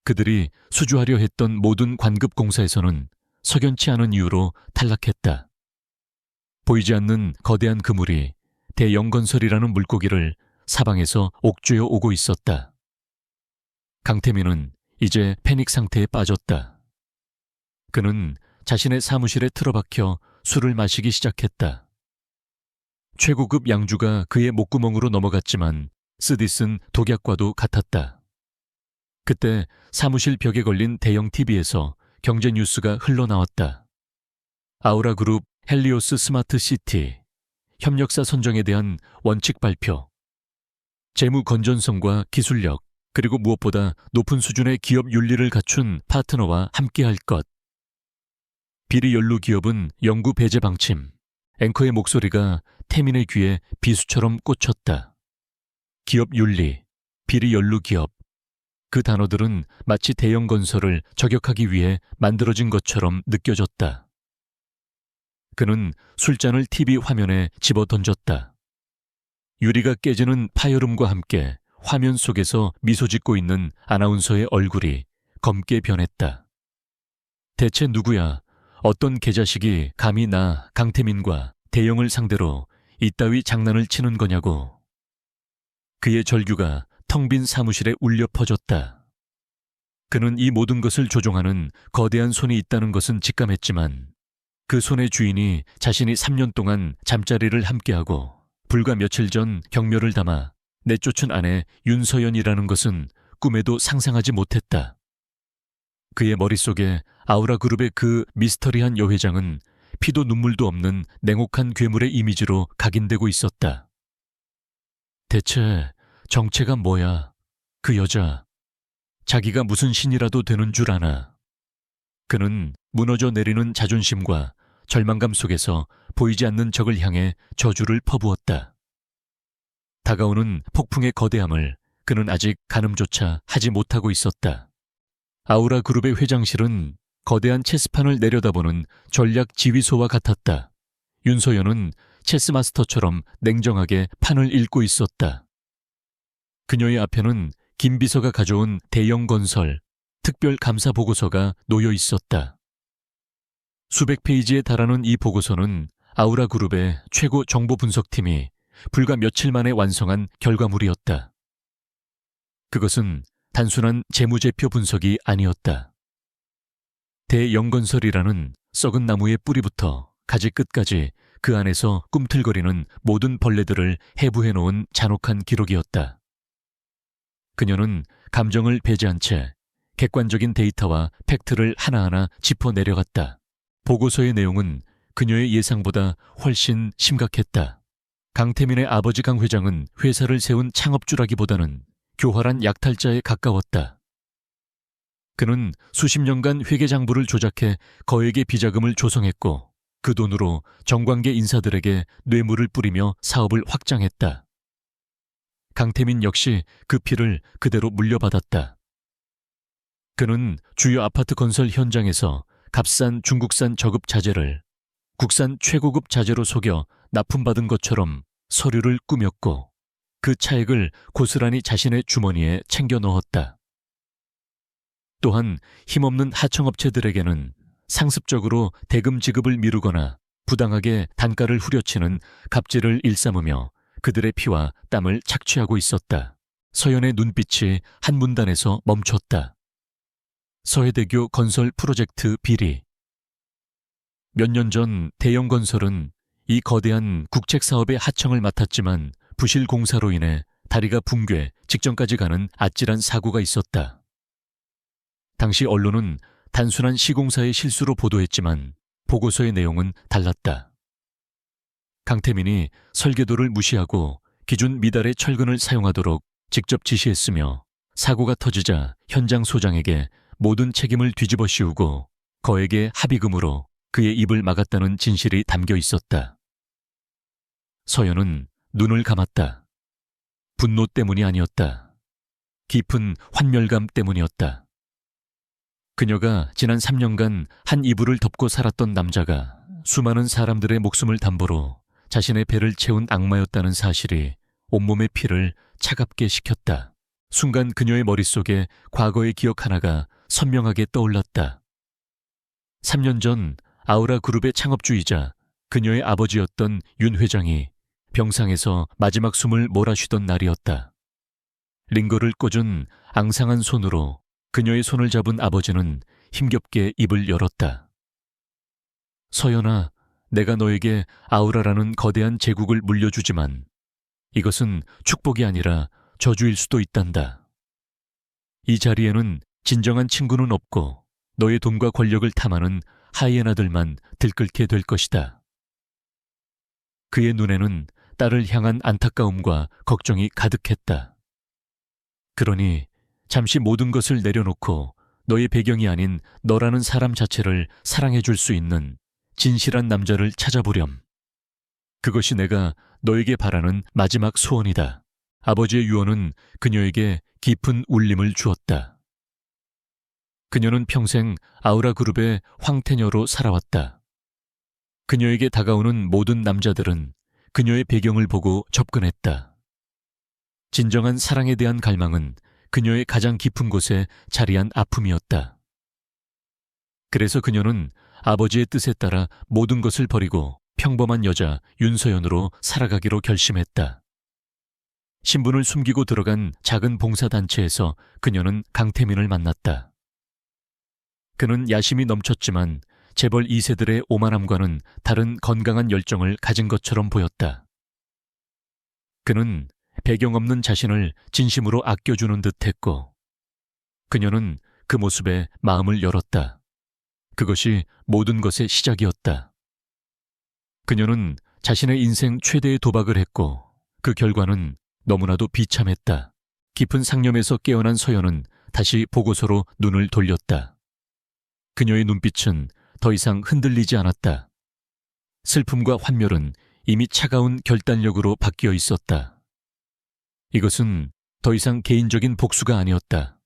그들이 수주하려 했던 모든 관급 공사에서는 석연치 않은 이유로 탈락했다. 보이지 않는 거대한 그물이 대영건설이라는 물고기를 사방에서 옥죄어 오고 있었다. 강태민은 이제 패닉 상태에 빠졌다. 그는 자신의 사무실에 틀어박혀 술을 마시기 시작했다. 최고급 양주가 그의 목구멍으로 넘어갔지만 쓰디쓴 독약과도 같았다. 그때 사무실 벽에 걸린 대형 TV에서 경제 뉴스가 흘러나왔다. 아우라그룹 헬리오스 스마트시티 협력사 선정에 대한 원칙 발표. 재무 건전성과 기술력, 그리고 무엇보다 높은 수준의 기업 윤리를 갖춘 파트너와 함께할 것. 비리 연루 기업은 영구 배제 방침. 앵커의 목소리가 태민의 귀에 비수처럼 꽂혔다. 기업 윤리, 비리 연루 기업. 그 단어들은 마치 대형 건설을 저격하기 위해 만들어진 것처럼 느껴졌다. 그는 술잔을 TV 화면에 집어 던졌다. 유리가 깨지는 파열음과 함께 화면 속에서 미소 짓고 있는 아나운서의 얼굴이 검게 변했다. 대체 누구야? 어떤 개자식이 감히 나 강태민과 대영을 상대로 이따위 장난을 치는 거냐고. 그의 절규가 텅 빈 사무실에 울려 퍼졌다. 그는 이 모든 것을 조종하는 거대한 손이 있다는 것은 직감했지만 그 손의 주인이 자신이 3년 동안 잠자리를 함께하고 불과 며칠 전 경멸을 담아 내쫓은 아내 윤서연이라는 것은 꿈에도 상상하지 못했다. 그의 머릿속에 아우라그룹의 그 미스터리한 여회장은 피도 눈물도 없는 냉혹한 괴물의 이미지로 각인되고 있었다. 대체 정체가 뭐야? 그 여자. 자기가 무슨 신이라도 되는 줄 아나. 그는 무너져 내리는 자존심과 절망감 속에서 보이지 않는 적을 향해 저주를 퍼부었다. 다가오는 폭풍의 거대함을 그는 아직 가늠조차 하지 못하고 있었다. 아우라 그룹의 회장실은 거대한 체스판을 내려다보는 전략 지휘소와 같았다. 윤서연은 체스 마스터처럼 냉정하게 판을 읽고 있었다. 그녀의 앞에는 김 비서가 가져온 대형 건설, 특별 감사 보고서가 놓여 있었다. 수백 페이지에 달하는 이 보고서는 아우라 그룹의 최고 정보 분석팀이 불과 며칠 만에 완성한 결과물이었다. 그것은 단순한 재무제표 분석이 아니었다. 대영건설이라는 썩은 나무의 뿌리부터 가지 끝까지 그 안에서 꿈틀거리는 모든 벌레들을 해부해 놓은 잔혹한 기록이었다. 그녀는 감정을 배제한 채 객관적인 데이터와 팩트를 하나하나 짚어 내려갔다. 보고서의 내용은 그녀의 예상보다 훨씬 심각했다. 강태민의 아버지 강 회장은 회사를 세운 창업주라기보다는 교활한 약탈자에 가까웠다. 그는 수십 년간 회계장부를 조작해 거액의 비자금을 조성했고 그 돈으로 정관계 인사들에게 뇌물을 뿌리며 사업을 확장했다. 강태민 역시 그 피를 그대로 물려받았다. 그는 주요 아파트 건설 현장에서 값싼 중국산 저급 자재를 국산 최고급 자재로 속여 납품받은 것처럼 서류를 꾸몄고 그 차액을 고스란히 자신의 주머니에 챙겨 넣었다. 또한 힘없는 하청업체들에게는 상습적으로 대금 지급을 미루거나 부당하게 단가를 후려치는 갑질을 일삼으며 그들의 피와 땀을 착취하고 있었다. 서연의 눈빛이 한 문단에서 멈췄다. 서해대교 건설 프로젝트 비리. 몇 년 전 대영건설은 이 거대한 국책사업의 하청을 맡았지만 부실 공사로 인해 다리가 붕괴 직전까지 가는 아찔한 사고가 있었다. 당시 언론은 단순한 시공사의 실수로 보도했지만 보고서의 내용은 달랐다. 강태민이 설계도를 무시하고 기준 미달의 철근을 사용하도록 직접 지시했으며 사고가 터지자 현장 소장에게 모든 책임을 뒤집어 씌우고 거액의 합의금으로 그의 입을 막았다는 진실이 담겨 있었다. 서연은 눈을 감았다. 분노 때문이 아니었다. 깊은 환멸감 때문이었다. 그녀가 지난 3년간 한 이불을 덮고 살았던 남자가 수많은 사람들의 목숨을 담보로 자신의 배를 채운 악마였다는 사실이 온몸의 피를 차갑게 식혔다. 순간 그녀의 머릿속에 과거의 기억 하나가 선명하게 떠올랐다. 3년 전 아우라 그룹의 창업주이자 그녀의 아버지였던 윤 회장이 병상에서 마지막 숨을 몰아쉬던 날이었다. 링거를 꽂은 앙상한 손으로 그녀의 손을 잡은 아버지는 힘겹게 입을 열었다. 서연아, 내가 너에게 아우라라는 거대한 제국을 물려주지만 이것은 축복이 아니라 저주일 수도 있단다. 이 자리에는 진정한 친구는 없고 너의 돈과 권력을 탐하는 하이에나들만 들끓게 될 것이다. 그의 눈에는 딸을 향한 안타까움과 걱정이 가득했다. 그러니 잠시 모든 것을 내려놓고 너의 배경이 아닌 너라는 사람 자체를 사랑해 줄 수 있는 진실한 남자를 찾아보렴. 그것이 내가 너에게 바라는 마지막 소원이다. 아버지의 유언은 그녀에게 깊은 울림을 주었다. 그녀는 평생 아우라 그룹의 황태녀로 살아왔다. 그녀에게 다가오는 모든 남자들은 그녀의 배경을 보고 접근했다. 진정한 사랑에 대한 갈망은 그녀의 가장 깊은 곳에 자리한 아픔이었다. 그래서 그녀는 아버지의 뜻에 따라 모든 것을 버리고 평범한 여자 윤서연으로 살아가기로 결심했다. 신분을 숨기고 들어간 작은 봉사단체에서 그녀는 강태민을 만났다. 그는 야심이 넘쳤지만 재벌 2세들의 오만함과는 다른 건강한 열정을 가진 것처럼 보였다. 그는 배경 없는 자신을 진심으로 아껴주는 듯했고, 그녀는 그 모습에 마음을 열었다. 그것이 모든 것의 시작이었다. 그녀는 자신의 인생 최대의 도박을 했고, 그 결과는 너무나도 비참했다. 깊은 상념에서 깨어난 서연은 다시 보고서로 눈을 돌렸다. 그녀의 눈빛은 더 이상 흔들리지 않았다. 슬픔과 환멸은 이미 차가운 결단력으로 바뀌어 있었다. 이것은 더 이상 개인적인 복수가 아니었다.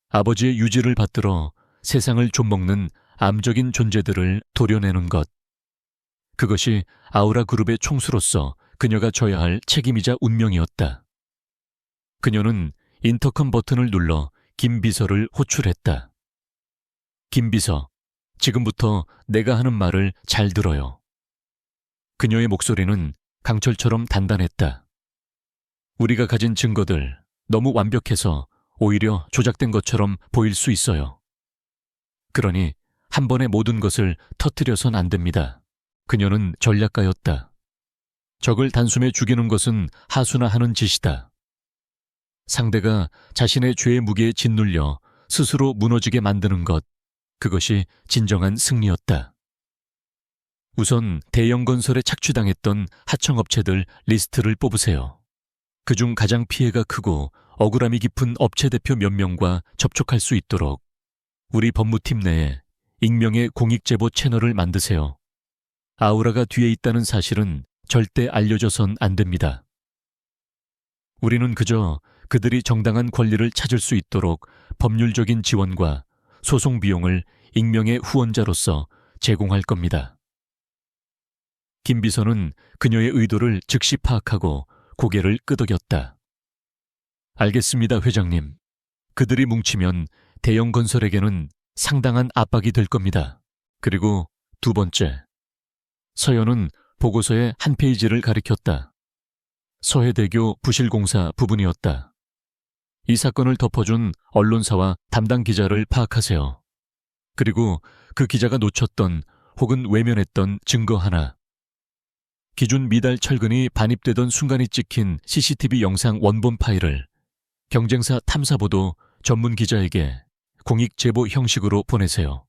아버지의 유지를 받들어 세상을 좀먹는 암적인 존재들을 도려내는 것. 그것이 아우라 그룹의 총수로서 그녀가 져야 할 책임이자 운명이었다. 그녀는 인터컴 버튼을 눌러 김 비서를 호출했다. 김 비서, 지금부터 내가 하는 말을 잘 들어요. 그녀의 목소리는 강철처럼 단단했다. 우리가 가진 증거들 너무 완벽해서 오히려 조작된 것처럼 보일 수 있어요. 그러니 한 번에 모든 것을 터뜨려선 안 됩니다. 그녀는 전략가였다. 적을 단숨에 죽이는 것은 하수나 하는 짓이다. 상대가 자신의 죄의 무게에 짓눌려 스스로 무너지게 만드는 것, 그것이 진정한 승리였다. 우선 대형 건설에 착취당했던 하청업체들 리스트를 뽑으세요. 그중 가장 피해가 크고 억울함이 깊은 업체 대표 몇 명과 접촉할 수 있도록 우리 법무팀 내에 익명의 공익제보 채널을 만드세요. 아우라가 뒤에 있다는 사실은 절대 알려져선 안 됩니다. 우리는 그저 그들이 정당한 권리를 찾을 수 있도록 법률적인 지원과 소송 비용을 익명의 후원자로서 제공할 겁니다. 김 비서는 그녀의 의도를 즉시 파악하고 고개를 끄덕였다. 알겠습니다, 회장님. 그들이 뭉치면 대형 건설에게는 상당한 압박이 될 겁니다. 그리고 두 번째. 서연은 보고서의 한 페이지를 가리켰다. 서해대교 부실공사 부분이었다. 이 사건을 덮어준 언론사와 담당 기자를 파악하세요. 그리고 그 기자가 놓쳤던 혹은 외면했던 증거 하나. 기준 미달 철근이 반입되던 순간이 찍힌 CCTV 영상 원본 파일을 경쟁사 탐사보도 전문 기자에게 공익 제보 형식으로 보내세요.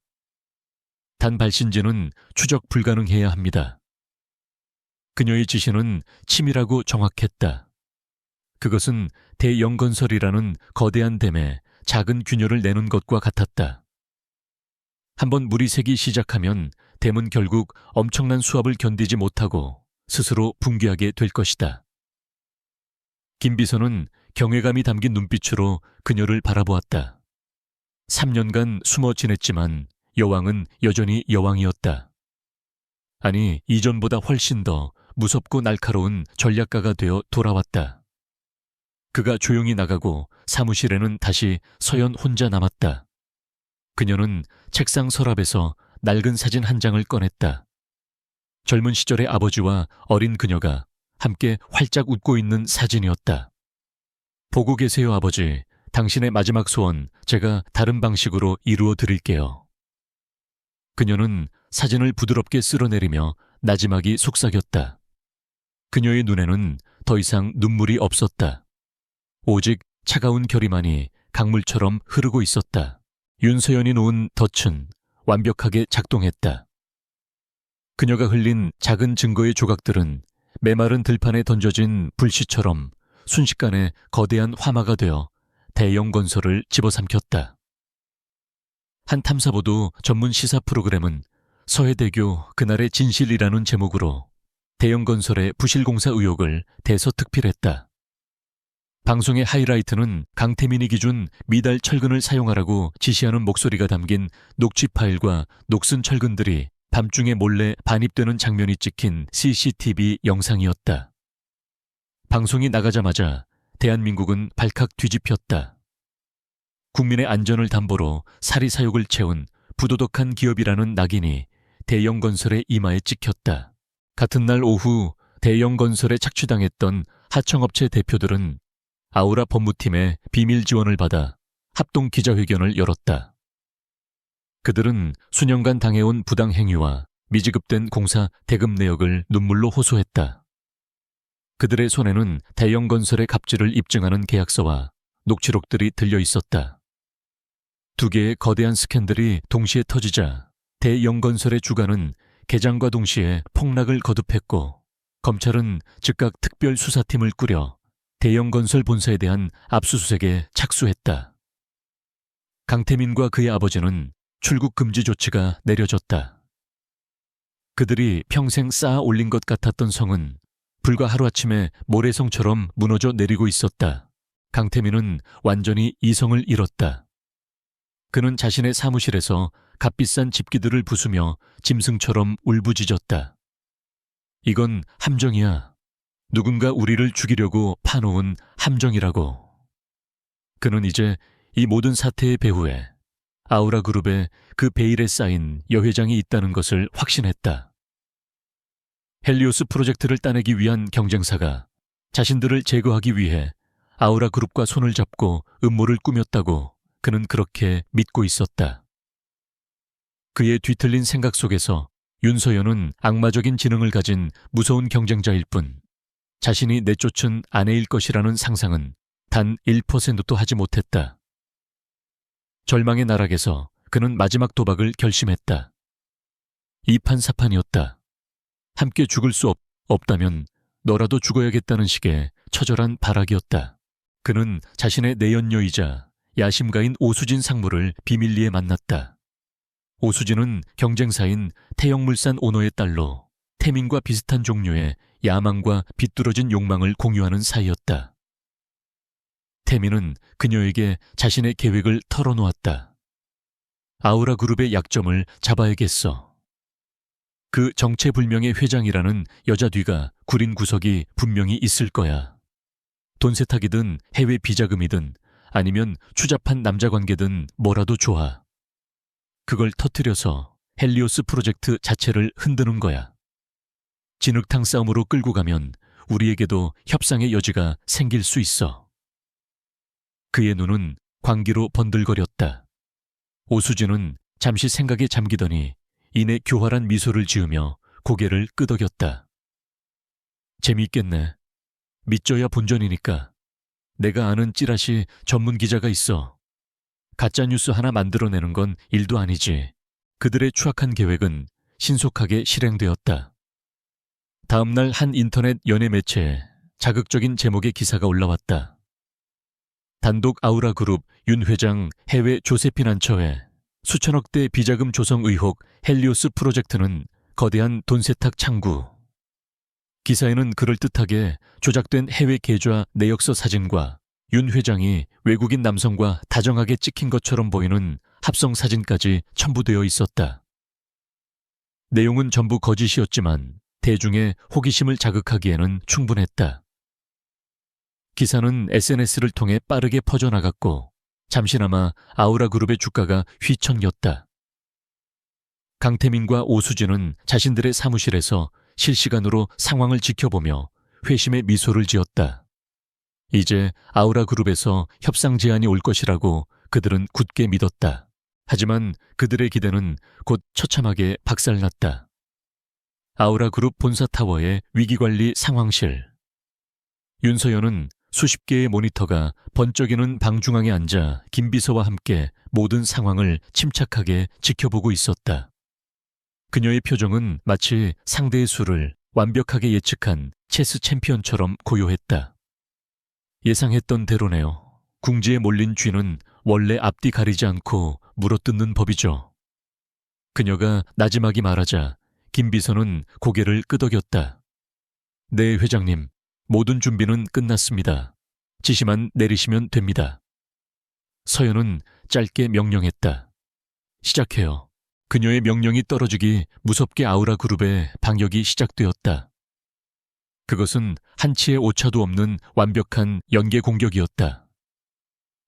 단 발신지는 추적 불가능해야 합니다. 그녀의 지시는 치밀하고 정확했다. 그것은 대영건설이라는 거대한 댐에 작은 균열을 내는 것과 같았다. 한번 물이 새기 시작하면 댐은 결국 엄청난 수압을 견디지 못하고 스스로 붕괴하게 될 것이다. 김 비서는 경외감이 담긴 눈빛으로 그녀를 바라보았다. 3년간 숨어 지냈지만 여왕은 여전히 여왕이었다. 아니, 이전보다 훨씬 더 무섭고 날카로운 전략가가 되어 돌아왔다. 그가 조용히 나가고 사무실에는 다시 서연 혼자 남았다. 그녀는 책상 서랍에서 낡은 사진 한 장을 꺼냈다. 젊은 시절의 아버지와 어린 그녀가 함께 활짝 웃고 있는 사진이었다. 보고 계세요, 아버지. 당신의 마지막 소원 제가 다른 방식으로 이루어 드릴게요. 그녀는 사진을 부드럽게 쓸어내리며 나지막이 속삭였다. 그녀의 눈에는 더 이상 눈물이 없었다. 오직 차가운 결의만이 강물처럼 흐르고 있었다. 윤서연이 놓은 덫은 완벽하게 작동했다. 그녀가 흘린 작은 증거의 조각들은 메마른 들판에 던져진 불씨처럼 순식간에 거대한 화마가 되어 대형 건설을 집어삼켰다. 한 탐사보도 전문 시사 프로그램은 서해대교 그날의 진실이라는 제목으로 대형 건설의 부실공사 의혹을 대서특필했다. 방송의 하이라이트는 강태민이 기준 미달 철근을 사용하라고 지시하는 목소리가 담긴 녹취 파일과 녹슨 철근들이 밤중에 몰래 반입되는 장면이 찍힌 CCTV 영상이었다. 방송이 나가자마자 대한민국은 발칵 뒤집혔다. 국민의 안전을 담보로 사리사욕을 채운 부도덕한 기업이라는 낙인이 대형건설의 이마에 찍혔다. 같은 날 오후 대형건설에 착취당했던 하청업체 대표들은 아우라 법무팀의 비밀 지원을 받아 합동 기자회견을 열었다. 그들은 수년간 당해온 부당 행위와 미지급된 공사 대금 내역을 눈물로 호소했다. 그들의 손에는 대형 건설의 갑질을 입증하는 계약서와 녹취록들이 들려 있었다. 두 개의 거대한 스캔들이 동시에 터지자 대형 건설의 주가는 개장과 동시에 폭락을 거듭했고, 검찰은 즉각 특별수사팀을 꾸려 대형 건설 본사에 대한 압수수색에 착수했다. 강태민과 그의 아버지는 출국 금지 조치가 내려졌다. 그들이 평생 쌓아 올린 것 같았던 성은 불과 하루아침에 모래성처럼 무너져 내리고 있었다. 강태민은 완전히 이성을 잃었다. 그는 자신의 사무실에서 값비싼 집기들을 부수며 짐승처럼 울부짖었다. 이건 함정이야. 누군가 우리를 죽이려고 파놓은 함정이라고. 그는 이제 이 모든 사태의 배후에 아우라그룹의 그 베일에 쌓인 여회장이 있다는 것을 확신했다. 헬리오스 프로젝트를 따내기 위한 경쟁사가 자신들을 제거하기 위해 아우라그룹과 손을 잡고 음모를 꾸몄다고 그는 그렇게 믿고 있었다. 그의 뒤틀린 생각 속에서 윤서연은 악마적인 지능을 가진 무서운 경쟁자일 뿐, 자신이 내쫓은 아내일 것이라는 상상은 단 1%도 하지 못했다. 절망의 나락에서 그는 마지막 도박을 결심했다. 이판사판이었다. 함께 죽을 수 없다면 너라도 죽어야겠다는 식의 처절한 발악이었다. 그는 자신의 내연녀이자 야심가인 오수진 상무를 비밀리에 만났다. 오수진은 경쟁사인 태영물산 오너의 딸로 태민과 비슷한 종류의 야망과 비뚤어진 욕망을 공유하는 사이였다. 태민은 그녀에게 자신의 계획을 털어놓았다. 아우라그룹의 약점을 잡아야겠어. 그 정체불명의 회장이라는 여자 뒤가 구린 구석이 분명히 있을 거야. 돈 세탁이든 해외 비자금이든 아니면 추잡한 남자관계든 뭐라도 좋아. 그걸 터뜨려서 헬리오스 프로젝트 자체를 흔드는 거야. 진흙탕 싸움으로 끌고 가면 우리에게도 협상의 여지가 생길 수 있어. 그의 눈은 광기로 번들거렸다. 오수진은 잠시 생각에 잠기더니 이내 교활한 미소를 지으며 고개를 끄덕였다. 재미있겠네. 믿져야 본전이니까. 내가 아는 찌라시 전문 기자가 있어. 가짜뉴스 하나 만들어내는 건 일도 아니지. 그들의 추악한 계획은 신속하게 실행되었다. 다음 날 한 인터넷 연예 매체에 자극적인 제목의 기사가 올라왔다. 단독 아우라그룹 윤 회장 해외 조세피난 처해, 수천억대 비자금 조성 의혹 헬리오스 프로젝트는 거대한 돈 세탁 창구. 기사에는 그럴듯하게 조작된 해외 계좌 내역서 사진과 윤 회장이 외국인 남성과 다정하게 찍힌 것처럼 보이는 합성 사진까지 첨부되어 있었다. 내용은 전부 거짓이었지만 대중의 호기심을 자극하기에는 충분했다. 기사는 SNS를 통해 빠르게 퍼져나갔고 잠시나마 아우라그룹의 주가가 휘청였다. 강태민과 오수진은 자신들의 사무실에서 실시간으로 상황을 지켜보며 회심의 미소를 지었다. 이제 아우라그룹에서 협상 제안이 올 것이라고 그들은 굳게 믿었다. 하지만 그들의 기대는 곧 처참하게 박살났다. 아우라그룹 본사타워의 위기관리 상황실. 윤서연은 수십 개의 모니터가 번쩍이는 방 중앙에 앉아 김비서와 함께 모든 상황을 침착하게 지켜보고 있었다. 그녀의 표정은 마치 상대의 수를 완벽하게 예측한 체스 챔피언처럼 고요했다. 예상했던 대로네요. 궁지에 몰린 쥐는 원래 앞뒤 가리지 않고 물어뜯는 법이죠. 그녀가 나지막이 말하자 김비서는 고개를 끄덕였다. 네, 회장님. 모든 준비는 끝났습니다. 지시만 내리시면 됩니다. 서연은 짧게 명령했다. 시작해요. 그녀의 명령이 떨어지기 무섭게 아우라그룹의 방역이 시작되었다. 그것은 한치의 오차도 없는 완벽한 연계 공격이었다.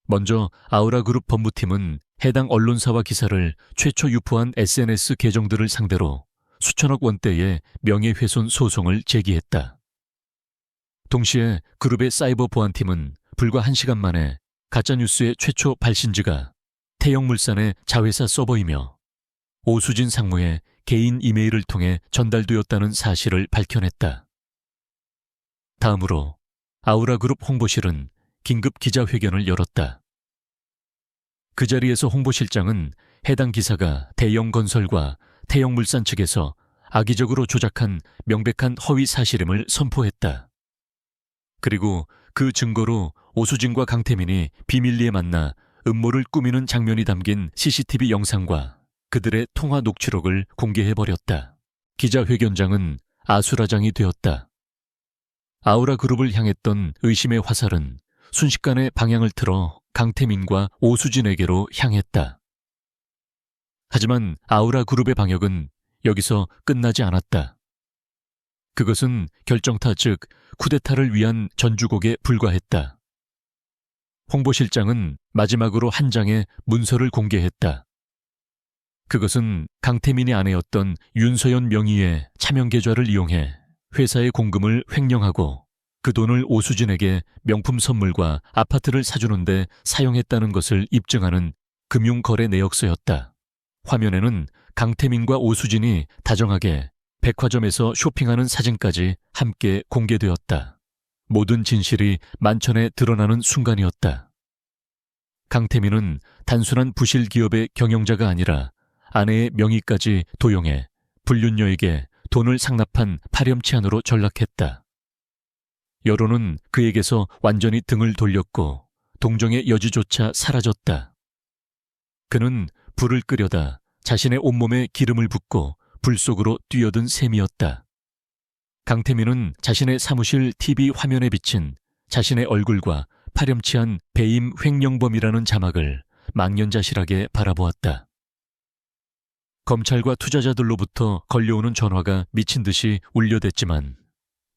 먼저 아우라그룹 법무팀은 해당 언론사와 기사를 최초 유포한 SNS 계정들을 상대로 수천억 원대의 명예훼손 소송을 제기했다. 동시에 그룹의 사이버 보안팀은 불과 1시간 만에 가짜뉴스의 최초 발신지가 태영물산의 자회사 서버이며 오수진 상무의 개인 이메일을 통해 전달되었다는 사실을 밝혀냈다. 다음으로 아우라그룹 홍보실은 긴급 기자회견을 열었다. 그 자리에서 홍보실장은 해당 기사가 대영 건설과 태영물산 측에서 악의적으로 조작한 명백한 허위 사실임을 선포했다. 그리고 그 증거로 오수진과 강태민이 비밀리에 만나 음모를 꾸미는 장면이 담긴 CCTV 영상과 그들의 통화 녹취록을 공개해버렸다. 기자회견장은 아수라장이 되었다. 아우라그룹을 향했던 의심의 화살은 순식간에 방향을 틀어 강태민과 오수진에게로 향했다. 하지만 아우라그룹의 방역은 여기서 끝나지 않았다. 그것은 결정타 즉 쿠데타를 위한 전주곡에 불과했다. 홍보실장은 마지막으로 한 장의 문서를 공개했다. 그것은 강태민의 아내였던 윤서연 명의의 차명계좌를 이용해 회사의 공금을 횡령하고 그 돈을 오수진에게 명품 선물과 아파트를 사주는데 사용했다는 것을 입증하는 금융거래 내역서였다. 화면에는 강태민과 오수진이 다정하게 백화점에서 쇼핑하는 사진까지 함께 공개되었다. 모든 진실이 만천에 드러나는 순간이었다. 강태민은 단순한 부실 기업의 경영자가 아니라 아내의 명의까지 도용해 불륜녀에게 돈을 상납한 파렴치한으로 전락했다. 여론은 그에게서 완전히 등을 돌렸고 동정의 여지조차 사라졌다. 그는 불을 끄려다 자신의 온몸에 기름을 붓고 불 속으로 뛰어든 셈이었다. 강태민은 자신의 사무실 TV 화면에 비친 자신의 얼굴과 파렴치한 배임 횡령범이라는 자막을 망연자실하게 바라보았다. 검찰과 투자자들로부터 걸려오는 전화가 미친 듯이 울려댔지만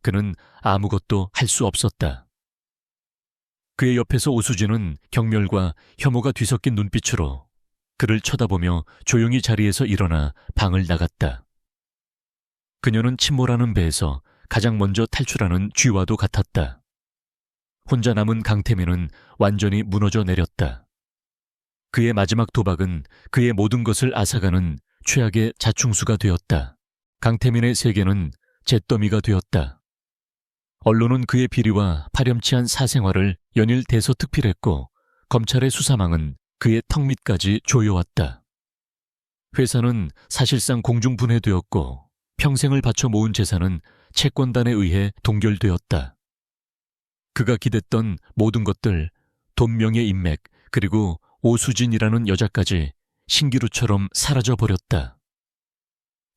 그는 아무것도 할 수 없었다. 그의 옆에서 오수진은 경멸과 혐오가 뒤섞인 눈빛으로 그를 쳐다보며 조용히 자리에서 일어나 방을 나갔다. 그녀는 침몰하는 배에서 가장 먼저 탈출하는 쥐와도 같았다. 혼자 남은 강태민은 완전히 무너져 내렸다. 그의 마지막 도박은 그의 모든 것을 앗아가는 최악의 자충수가 되었다. 강태민의 세계는 잿더미가 되었다. 언론은 그의 비리와 파렴치한 사생활을 연일 대서특필했고 검찰의 수사망은 그의 턱 밑까지 조여왔다. 회사는 사실상 공중분해되었고 평생을 바쳐 모은 재산은 채권단에 의해 동결되었다. 그가 기댔던 모든 것들, 돈명의 인맥, 그리고 오수진이라는 여자까지 신기루처럼 사라져버렸다.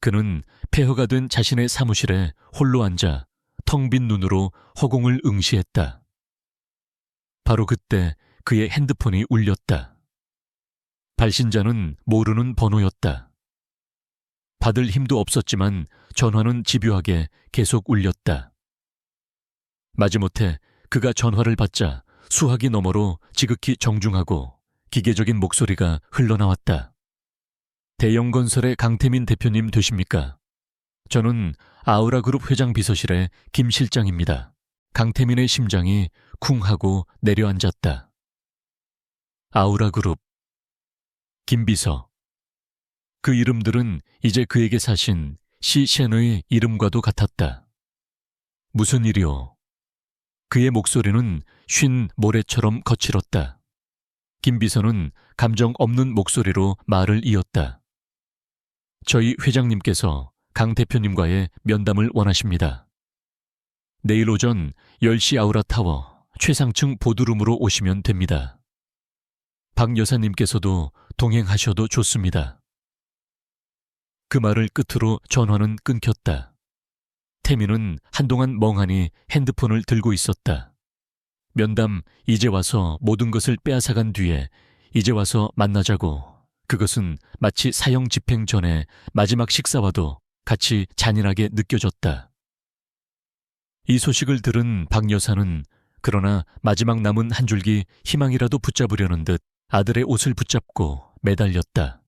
그는 폐허가 된 자신의 사무실에 홀로 앉아 텅 빈 눈으로 허공을 응시했다. 바로 그때 그의 핸드폰이 울렸다. 발신자는 모르는 번호였다. 받을 힘도 없었지만 전화는 집요하게 계속 울렸다. 마지못해 그가 전화를 받자 수화기 너머로 지극히 정중하고 기계적인 목소리가 흘러나왔다. 대영건설의 강태민 대표님 되십니까? 저는 아우라그룹 회장 비서실의 김 실장입니다. 강태민의 심장이 쿵 하고 내려앉았다. 아우라그룹, 김 비서. 그 이름들은 이제 그에게 사신 시셴의 이름과도 같았다. 무슨 일이오? 그의 목소리는 쉰 모래처럼 거칠었다. 김 비서는 감정 없는 목소리로 말을 이었다. 저희 회장님께서 강 대표님과의 면담을 원하십니다. 내일 오전 10시 아우라타워 최상층 보드룸으로 오시면 됩니다. 박 여사님께서도 동행하셔도 좋습니다. 그 말을 끝으로 전화는 끊겼다. 태민은 한동안 멍하니 핸드폰을 들고 있었다. 면담 이제 와서 모든 것을 빼앗아간 뒤에 이제 와서 만나자고, 그것은 마치 사형 집행 전에 마지막 식사와도 같이 잔인하게 느껴졌다. 이 소식을 들은 박 여사는 그러나 마지막 남은 한 줄기 희망이라도 붙잡으려는 듯 아들의 옷을 붙잡고 매달렸다.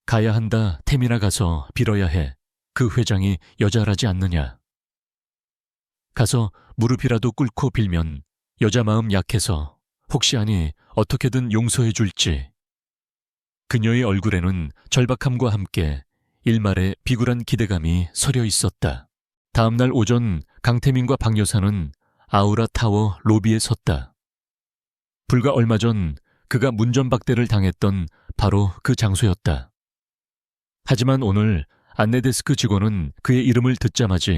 가야 한다. 태민아, 가서 빌어야 해. 그 회장이 여자라지 않느냐. 가서 무릎이라도 꿇고 빌면 여자 마음 약해서 혹시 아니 어떻게든 용서해 줄지. 그녀의 얼굴에는 절박함과 함께 일말의 비굴한 기대감이 서려 있었다. 다음날 오전 강태민과 박 여사는 아우라 타워 로비에 섰다. 불과 얼마 전 그가 문전박대를 당했던 바로 그 장소였다. 하지만 오늘 안내데스크 직원은 그의 이름을 듣자마자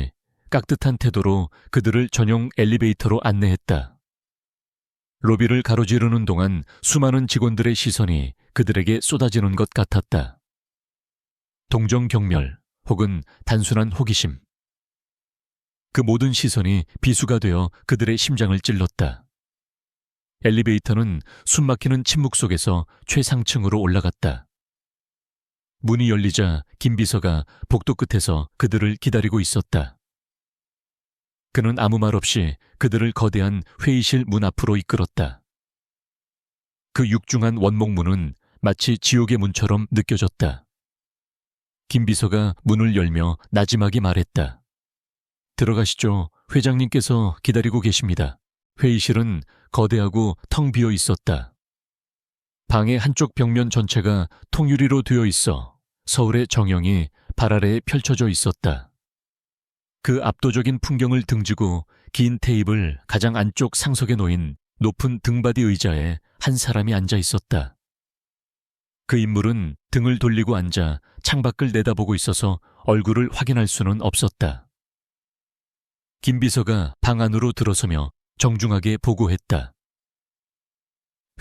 깍듯한 태도로 그들을 전용 엘리베이터로 안내했다. 로비를 가로지르는 동안 수많은 직원들의 시선이 그들에게 쏟아지는 것 같았다. 동정경멸 혹은 단순한 호기심. 그 모든 시선이 비수가 되어 그들의 심장을 찔렀다. 엘리베이터는 숨막히는 침묵 속에서 최상층으로 올라갔다. 문이 열리자 김 비서가 복도 끝에서 그들을 기다리고 있었다. 그는 아무 말 없이 그들을 거대한 회의실 문 앞으로 이끌었다. 그 육중한 원목문은 마치 지옥의 문처럼 느껴졌다. 김 비서가 문을 열며 나지막이 말했다. 들어가시죠. 회장님께서 기다리고 계십니다. 회의실은 거대하고 텅 비어 있었다. 방의 한쪽 벽면 전체가 통유리로 되어 있어 서울의 정형이 발 아래에 펼쳐져 있었다. 그 압도적인 풍경을 등지고 긴 테이블 가장 안쪽 상석에 놓인 높은 등받이 의자에 한 사람이 앉아 있었다. 그 인물은 등을 돌리고 앉아 창밖을 내다보고 있어서 얼굴을 확인할 수는 없었다. 김 비서가 방 안으로 들어서며 정중하게 보고했다.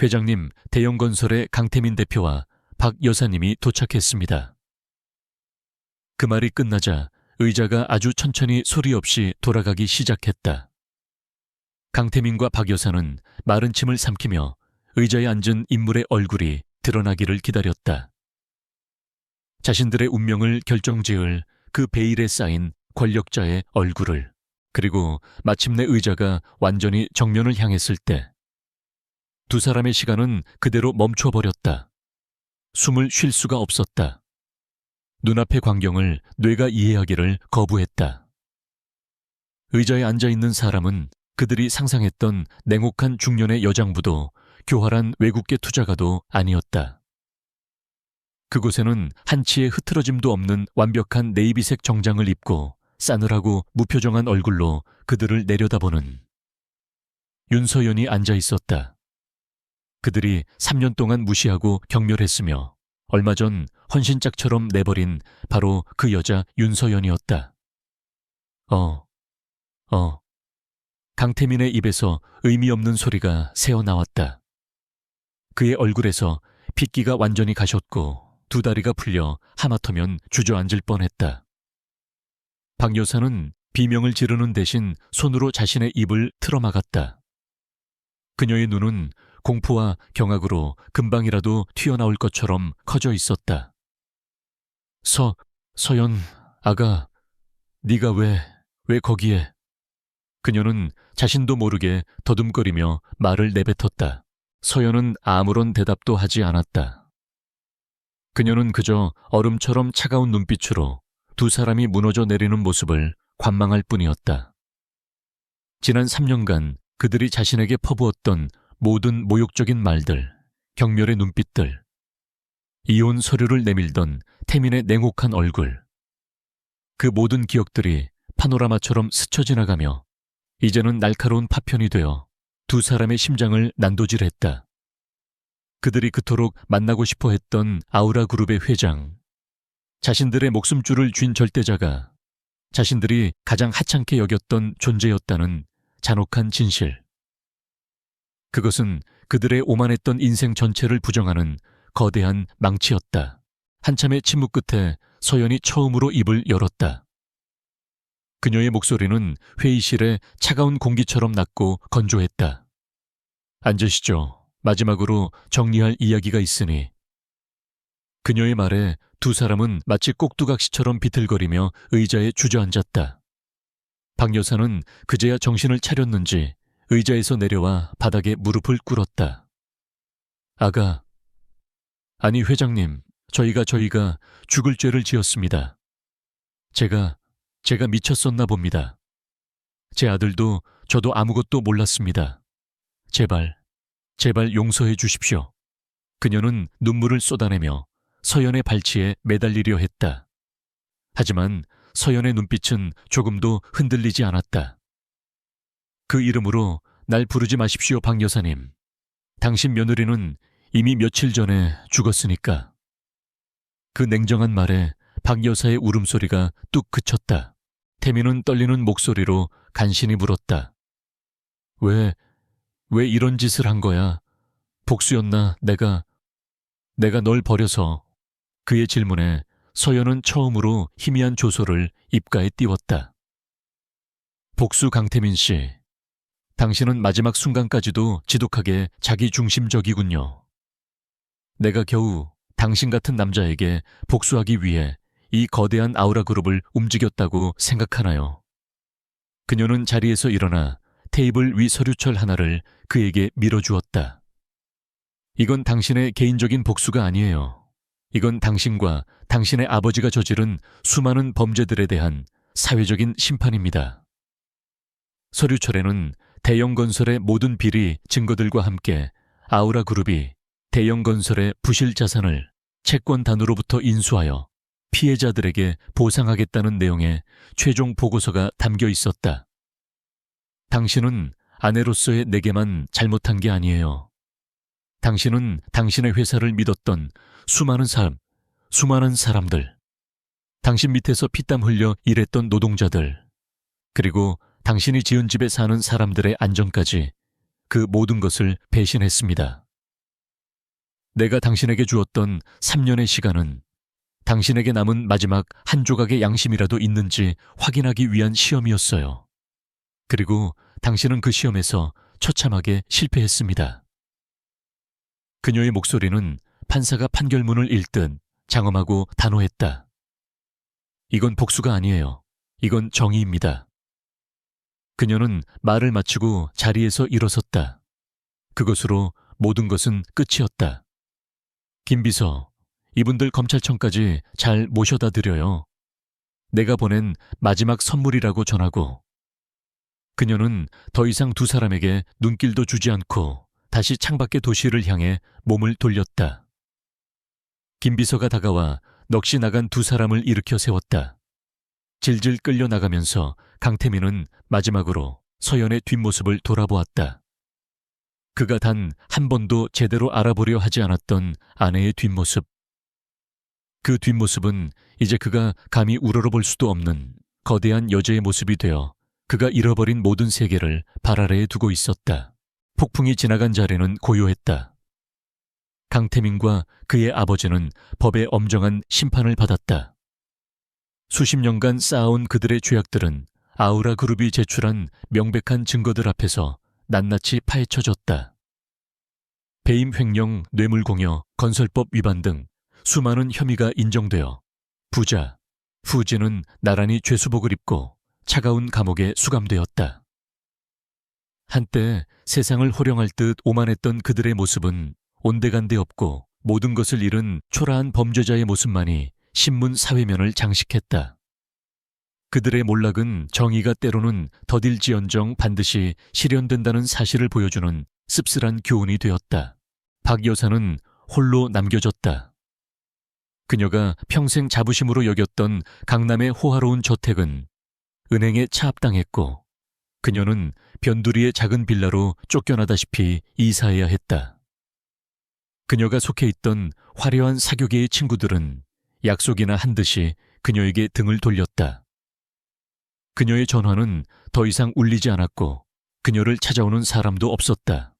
회장님, 대형건설의 강태민 대표와 박 여사님이 도착했습니다. 그 말이 끝나자 의자가 아주 천천히 소리 없이 돌아가기 시작했다. 강태민과 박 여사는 마른 침을 삼키며 의자에 앉은 인물의 얼굴이 드러나기를 기다렸다. 자신들의 운명을 결정지을 그 베일에 쌓인 권력자의 얼굴을, 그리고 마침내 의자가 완전히 정면을 향했을 때 두 사람의 시간은 그대로 멈춰버렸다. 숨을 쉴 수가 없었다. 눈앞의 광경을 뇌가 이해하기를 거부했다. 의자에 앉아있는 사람은 그들이 상상했던 냉혹한 중년의 여장부도 교활한 외국계 투자가도 아니었다. 그곳에는 한치의 흐트러짐도 없는 완벽한 네이비색 정장을 입고 싸늘하고 무표정한 얼굴로 그들을 내려다보는 윤서연이 앉아 있었다. 그들이 3년 동안 무시하고 경멸했으며 얼마 전 헌신짝처럼 내버린 바로 그 여자 윤서연이었다. 강태민의 입에서 의미 없는 소리가 새어나왔다. 그의 얼굴에서 핏기가 완전히 가셨고 두 다리가 풀려 하마터면 주저앉을 뻔했다. 박 여사는 비명을 지르는 대신 손으로 자신의 입을 틀어막았다. 그녀의 눈은 공포와 경악으로 금방이라도 튀어나올 것처럼 커져 있었다. 서연, 아가, 네가 왜 거기에? 그녀는 자신도 모르게 더듬거리며 말을 내뱉었다. 서연은 아무런 대답도 하지 않았다. 그녀는 그저 얼음처럼 차가운 눈빛으로 두 사람이 무너져 내리는 모습을 관망할 뿐이었다. 지난 3년간 그들이 자신에게 퍼부었던 모든 모욕적인 말들, 경멸의 눈빛들, 이혼 서류를 내밀던 태민의 냉혹한 얼굴, 그 모든 기억들이 파노라마처럼 스쳐 지나가며 이제는 날카로운 파편이 되어 두 사람의 심장을 난도질했다. 그들이 그토록 만나고 싶어 했던 아우라 그룹의 회장, 자신들의 목숨줄을 쥔 절대자가 자신들이 가장 하찮게 여겼던 존재였다는 잔혹한 진실. 그것은 그들의 오만했던 인생 전체를 부정하는 거대한 망치였다. 한참의 침묵 끝에 서연이 처음으로 입을 열었다. 그녀의 목소리는 회의실의 차가운 공기처럼 낮고 건조했다. 앉으시죠. 마지막으로 정리할 이야기가 있으니. 그녀의 말에 두 사람은 마치 꼭두각시처럼 비틀거리며 의자에 주저앉았다. 박 여사는 그제야 정신을 차렸는지 의자에서 내려와 바닥에 무릎을 꿇었다. 아가, 아니 회장님, 저희가 죽을 죄를 지었습니다. 제가 미쳤었나 봅니다. 제 아들도 저도 아무것도 몰랐습니다. 제발 용서해 주십시오. 그녀는 눈물을 쏟아내며 서연의 발치에 매달리려 했다. 하지만 서연의 눈빛은 조금도 흔들리지 않았다. 그 이름으로 날 부르지 마십시오, 박 여사님. 당신 며느리는 이미 며칠 전에 죽었으니까. 그 냉정한 말에 박 여사의 울음소리가 뚝 그쳤다. 태미는 떨리는 목소리로 간신히 물었다. 왜 이런 짓을 한 거야? 복수였나, 내가 널 버려서. 그의 질문에 서연은 처음으로 희미한 조소를 입가에 띄웠다. 복수 강태민 씨. 당신은 마지막 순간까지도 지독하게 자기중심적이군요. 내가 겨우 당신 같은 남자에게 복수하기 위해 이 거대한 아우라 그룹을 움직였다고 생각하나요? 그녀는 자리에서 일어나 테이블 위 서류철 하나를 그에게 밀어주었다. 이건 당신의 개인적인 복수가 아니에요. 이건 당신과 당신의 아버지가 저지른 수많은 범죄들에 대한 사회적인 심판입니다. 서류철에는 대형건설의 모든 비리 증거들과 함께 아우라 그룹이 대형건설의 부실 자산을 채권단으로부터 인수하여 피해자들에게 보상하겠다는 내용의 최종 보고서가 담겨 있었다. 당신은 아내로서의 내게만 잘못한 게 아니에요. 당신은 당신의 회사를 믿었던 수많은 사람들, 당신 밑에서 피땀 흘려 일했던 노동자들, 그리고 당신이 지은 집에 사는 사람들의 안전까지 그 모든 것을 배신했습니다. 내가 당신에게 주었던 3년의 시간은 당신에게 남은 마지막 한 조각의 양심이라도 있는지 확인하기 위한 시험이었어요. 그리고 당신은 그 시험에서 처참하게 실패했습니다. 그녀의 목소리는 판사가 판결문을 읽듯 장엄하고 단호했다. 이건 복수가 아니에요. 이건 정의입니다. 그녀는 말을 마치고 자리에서 일어섰다. 그것으로 모든 것은 끝이었다. 김 비서, 이분들 검찰청까지 잘 모셔다 드려요. 내가 보낸 마지막 선물이라고 전하고. 그녀는 더 이상 두 사람에게 눈길도 주지 않고 다시 창밖의 도시를 향해 몸을 돌렸다. 김 비서가 다가와 넋이 나간 두 사람을 일으켜 세웠다. 질질 끌려 나가면서 강태민은 마지막으로 서연의 뒷모습을 돌아보았다. 그가 단 한 번도 제대로 알아보려 하지 않았던 아내의 뒷모습. 그 뒷모습은 이제 그가 감히 우러러볼 수도 없는 거대한 여자의 모습이 되어 그가 잃어버린 모든 세계를 발 아래에 두고 있었다. 폭풍이 지나간 자리는 고요했다. 강태민과 그의 아버지는 법의 엄정한 심판을 받았다. 수십 년간 쌓아온 그들의 죄악들은 아우라 그룹이 제출한 명백한 증거들 앞에서 낱낱이 파헤쳐졌다. 배임 횡령, 뇌물공여, 건설법 위반 등 수많은 혐의가 인정되어 부자, 후지는 나란히 죄수복을 입고 차가운 감옥에 수감되었다. 한때 세상을 호령할 듯 오만했던 그들의 모습은 온데간데 없고 모든 것을 잃은 초라한 범죄자의 모습만이 신문 사회면을 장식했다. 그들의 몰락은 정의가 때로는 더딜지언정 반드시 실현된다는 사실을 보여주는 씁쓸한 교훈이 되었다. 박 여사는 홀로 남겨졌다. 그녀가 평생 자부심으로 여겼던 강남의 호화로운 저택은 은행에 차압당했고 그녀는 변두리의 작은 빌라로 쫓겨나다시피 이사해야 했다. 그녀가 속해 있던 화려한 사교계의 친구들은 약속이나 한 듯이 그녀에게 등을 돌렸다. 그녀의 전화는 더 이상 울리지 않았고 그녀를 찾아오는 사람도 없었다.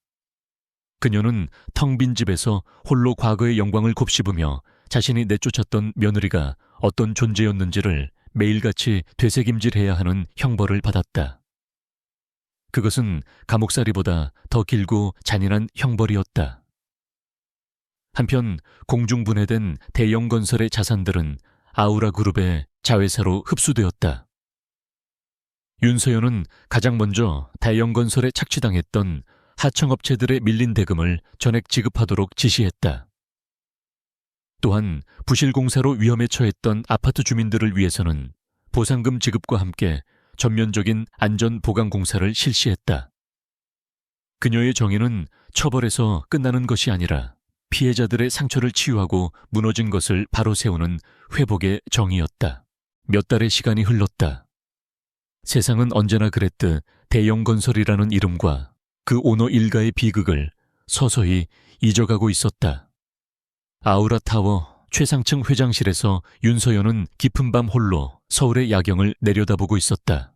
그녀는 텅 빈 집에서 홀로 과거의 영광을 곱씹으며 자신이 내쫓았던 며느리가 어떤 존재였는지를 매일같이 되새김질해야 하는 형벌을 받았다. 그것은 감옥살이보다 더 길고 잔인한 형벌이었다. 한편 공중분해된 대형건설의 자산들은 아우라 그룹의 자회사로 흡수되었다. 윤서연은 가장 먼저 대형건설에 착취당했던 하청업체들의 밀린 대금을 전액 지급하도록 지시했다. 또한 부실공사로 위험에 처했던 아파트 주민들을 위해서는 보상금 지급과 함께 전면적인 안전보강공사를 실시했다. 그녀의 정의는 처벌에서 끝나는 것이 아니라 피해자들의 상처를 치유하고 무너진 것을 바로 세우는 회복의 정의였다. 몇 달의 시간이 흘렀다. 세상은 언제나 그랬듯 대영건설이라는 이름과 그 오너 일가의 비극을 서서히 잊어가고 있었다. 아우라타워 최상층 회장실에서 윤서연은 깊은 밤 홀로 서울의 야경을 내려다보고 있었다.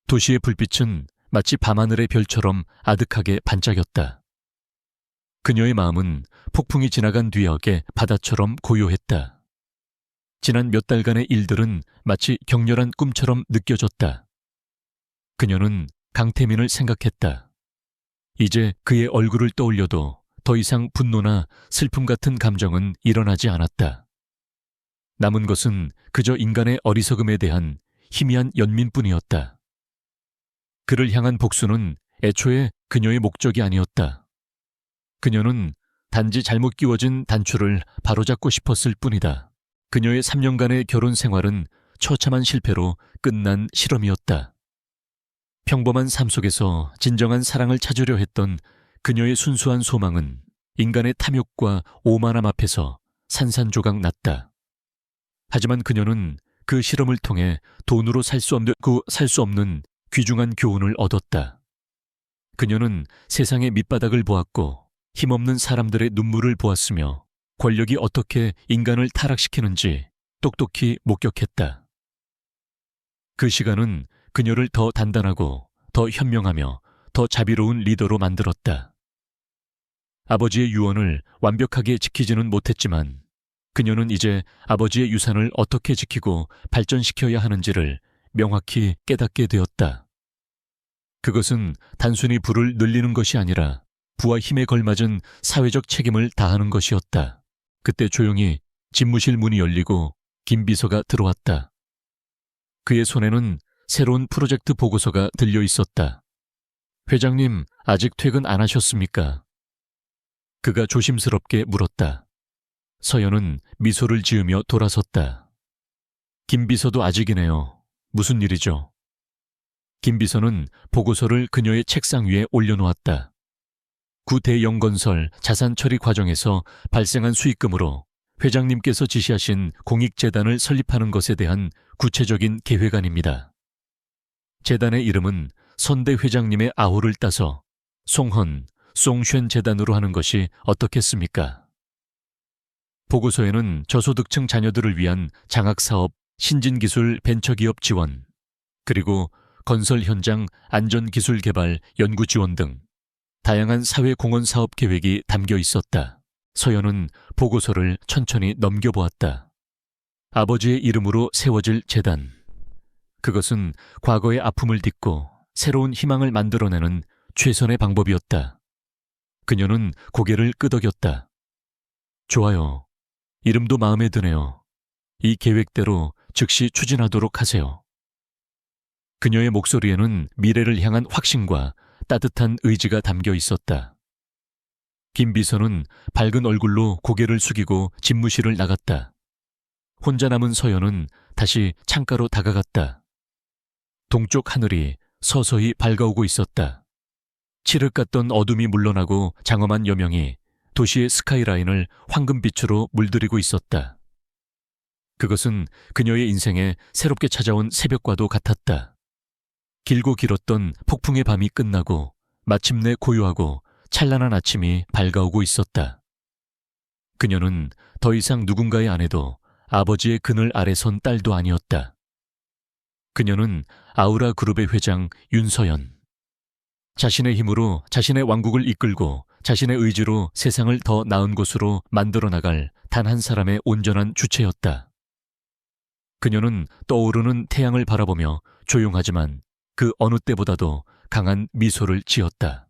도시의 불빛은 마치 밤하늘의 별처럼 아득하게 반짝였다. 그녀의 마음은 폭풍이 지나간 뒤역의 바다처럼 고요했다. 지난 몇 달간의 일들은 마치 격렬한 꿈처럼 느껴졌다. 그녀는 강태민을 생각했다. 이제 그의 얼굴을 떠올려도 더 이상 분노나 슬픔 같은 감정은 일어나지 않았다. 남은 것은 그저 인간의 어리석음에 대한 희미한 연민뿐이었다. 그를 향한 복수는 애초에 그녀의 목적이 아니었다. 그녀는 단지 잘못 끼워진 단추를 바로잡고 싶었을 뿐이다. 그녀의 3년간의 결혼 생활은 처참한 실패로 끝난 실험이었다. 평범한 삶 속에서 진정한 사랑을 찾으려 했던 그녀의 순수한 소망은 인간의 탐욕과 오만함 앞에서 산산조각 났다. 하지만 그녀는 그 실험을 통해 돈으로 살 수 없는 귀중한 교훈을 얻었다. 그녀는 세상의 밑바닥을 보았고 힘없는 사람들의 눈물을 보았으며 권력이 어떻게 인간을 타락시키는지 똑똑히 목격했다. 그 시간은 그녀를 더 단단하고 더 현명하며 더 자비로운 리더로 만들었다. 아버지의 유언을 완벽하게 지키지는 못했지만 그녀는 이제 아버지의 유산을 어떻게 지키고 발전시켜야 하는지를 명확히 깨닫게 되었다. 그것은 단순히 부를 늘리는 것이 아니라 부와 힘에 걸맞은 사회적 책임을 다하는 것이었다. 그때 조용히 집무실 문이 열리고 김 비서가 들어왔다. 그의 손에는 새로운 프로젝트 보고서가 들려 있었다. 회장님, 아직 퇴근 안 하셨습니까? 그가 조심스럽게 물었다. 서연은 미소를 지으며 돌아섰다. 김 비서도 아직이네요. 무슨 일이죠? 김 비서는 보고서를 그녀의 책상 위에 올려놓았다. 구대영건설 자산 처리 과정에서 발생한 수익금으로 회장님께서 지시하신 공익재단을 설립하는 것에 대한 구체적인 계획안입니다. 재단의 이름은 선대 회장님의 아호를 따서 송헌, 송쉔 재단으로 하는 것이 어떻겠습니까? 보고서에는 저소득층 자녀들을 위한 장학사업, 신진기술 벤처기업 지원, 그리고 건설 현장 안전기술 개발 연구 지원 등 다양한 사회공헌 사업 계획이 담겨 있었다. 서연은 보고서를 천천히 넘겨보았다. 아버지의 이름으로 세워질 재단. 그것은 과거의 아픔을 딛고 새로운 희망을 만들어내는 최선의 방법이었다. 그녀는 고개를 끄덕였다. 좋아요. 이름도 마음에 드네요. 이 계획대로 즉시 추진하도록 하세요. 그녀의 목소리에는 미래를 향한 확신과 따뜻한 의지가 담겨 있었다. 김 비서는 밝은 얼굴로 고개를 숙이고 집무실을 나갔다. 혼자 남은 서연은 다시 창가로 다가갔다. 동쪽 하늘이 서서히 밝아오고 있었다. 칠흑 같던 어둠이 물러나고 장엄한 여명이 도시의 스카이라인을 황금빛으로 물들이고 있었다. 그것은 그녀의 인생에 새롭게 찾아온 새벽과도 같았다. 길고 길었던 폭풍의 밤이 끝나고 마침내 고요하고 찬란한 아침이 밝아오고 있었다. 그녀는 더 이상 누군가의 아내도 아버지의 그늘 아래 선 딸도 아니었다. 그녀는 아우라 그룹의 회장 윤서연. 자신의 힘으로 자신의 왕국을 이끌고 자신의 의지로 세상을 더 나은 곳으로 만들어 나갈 단 한 사람의 온전한 주체였다. 그녀는 떠오르는 태양을 바라보며 조용하지만 그 어느 때보다도 강한 미소를 지었다.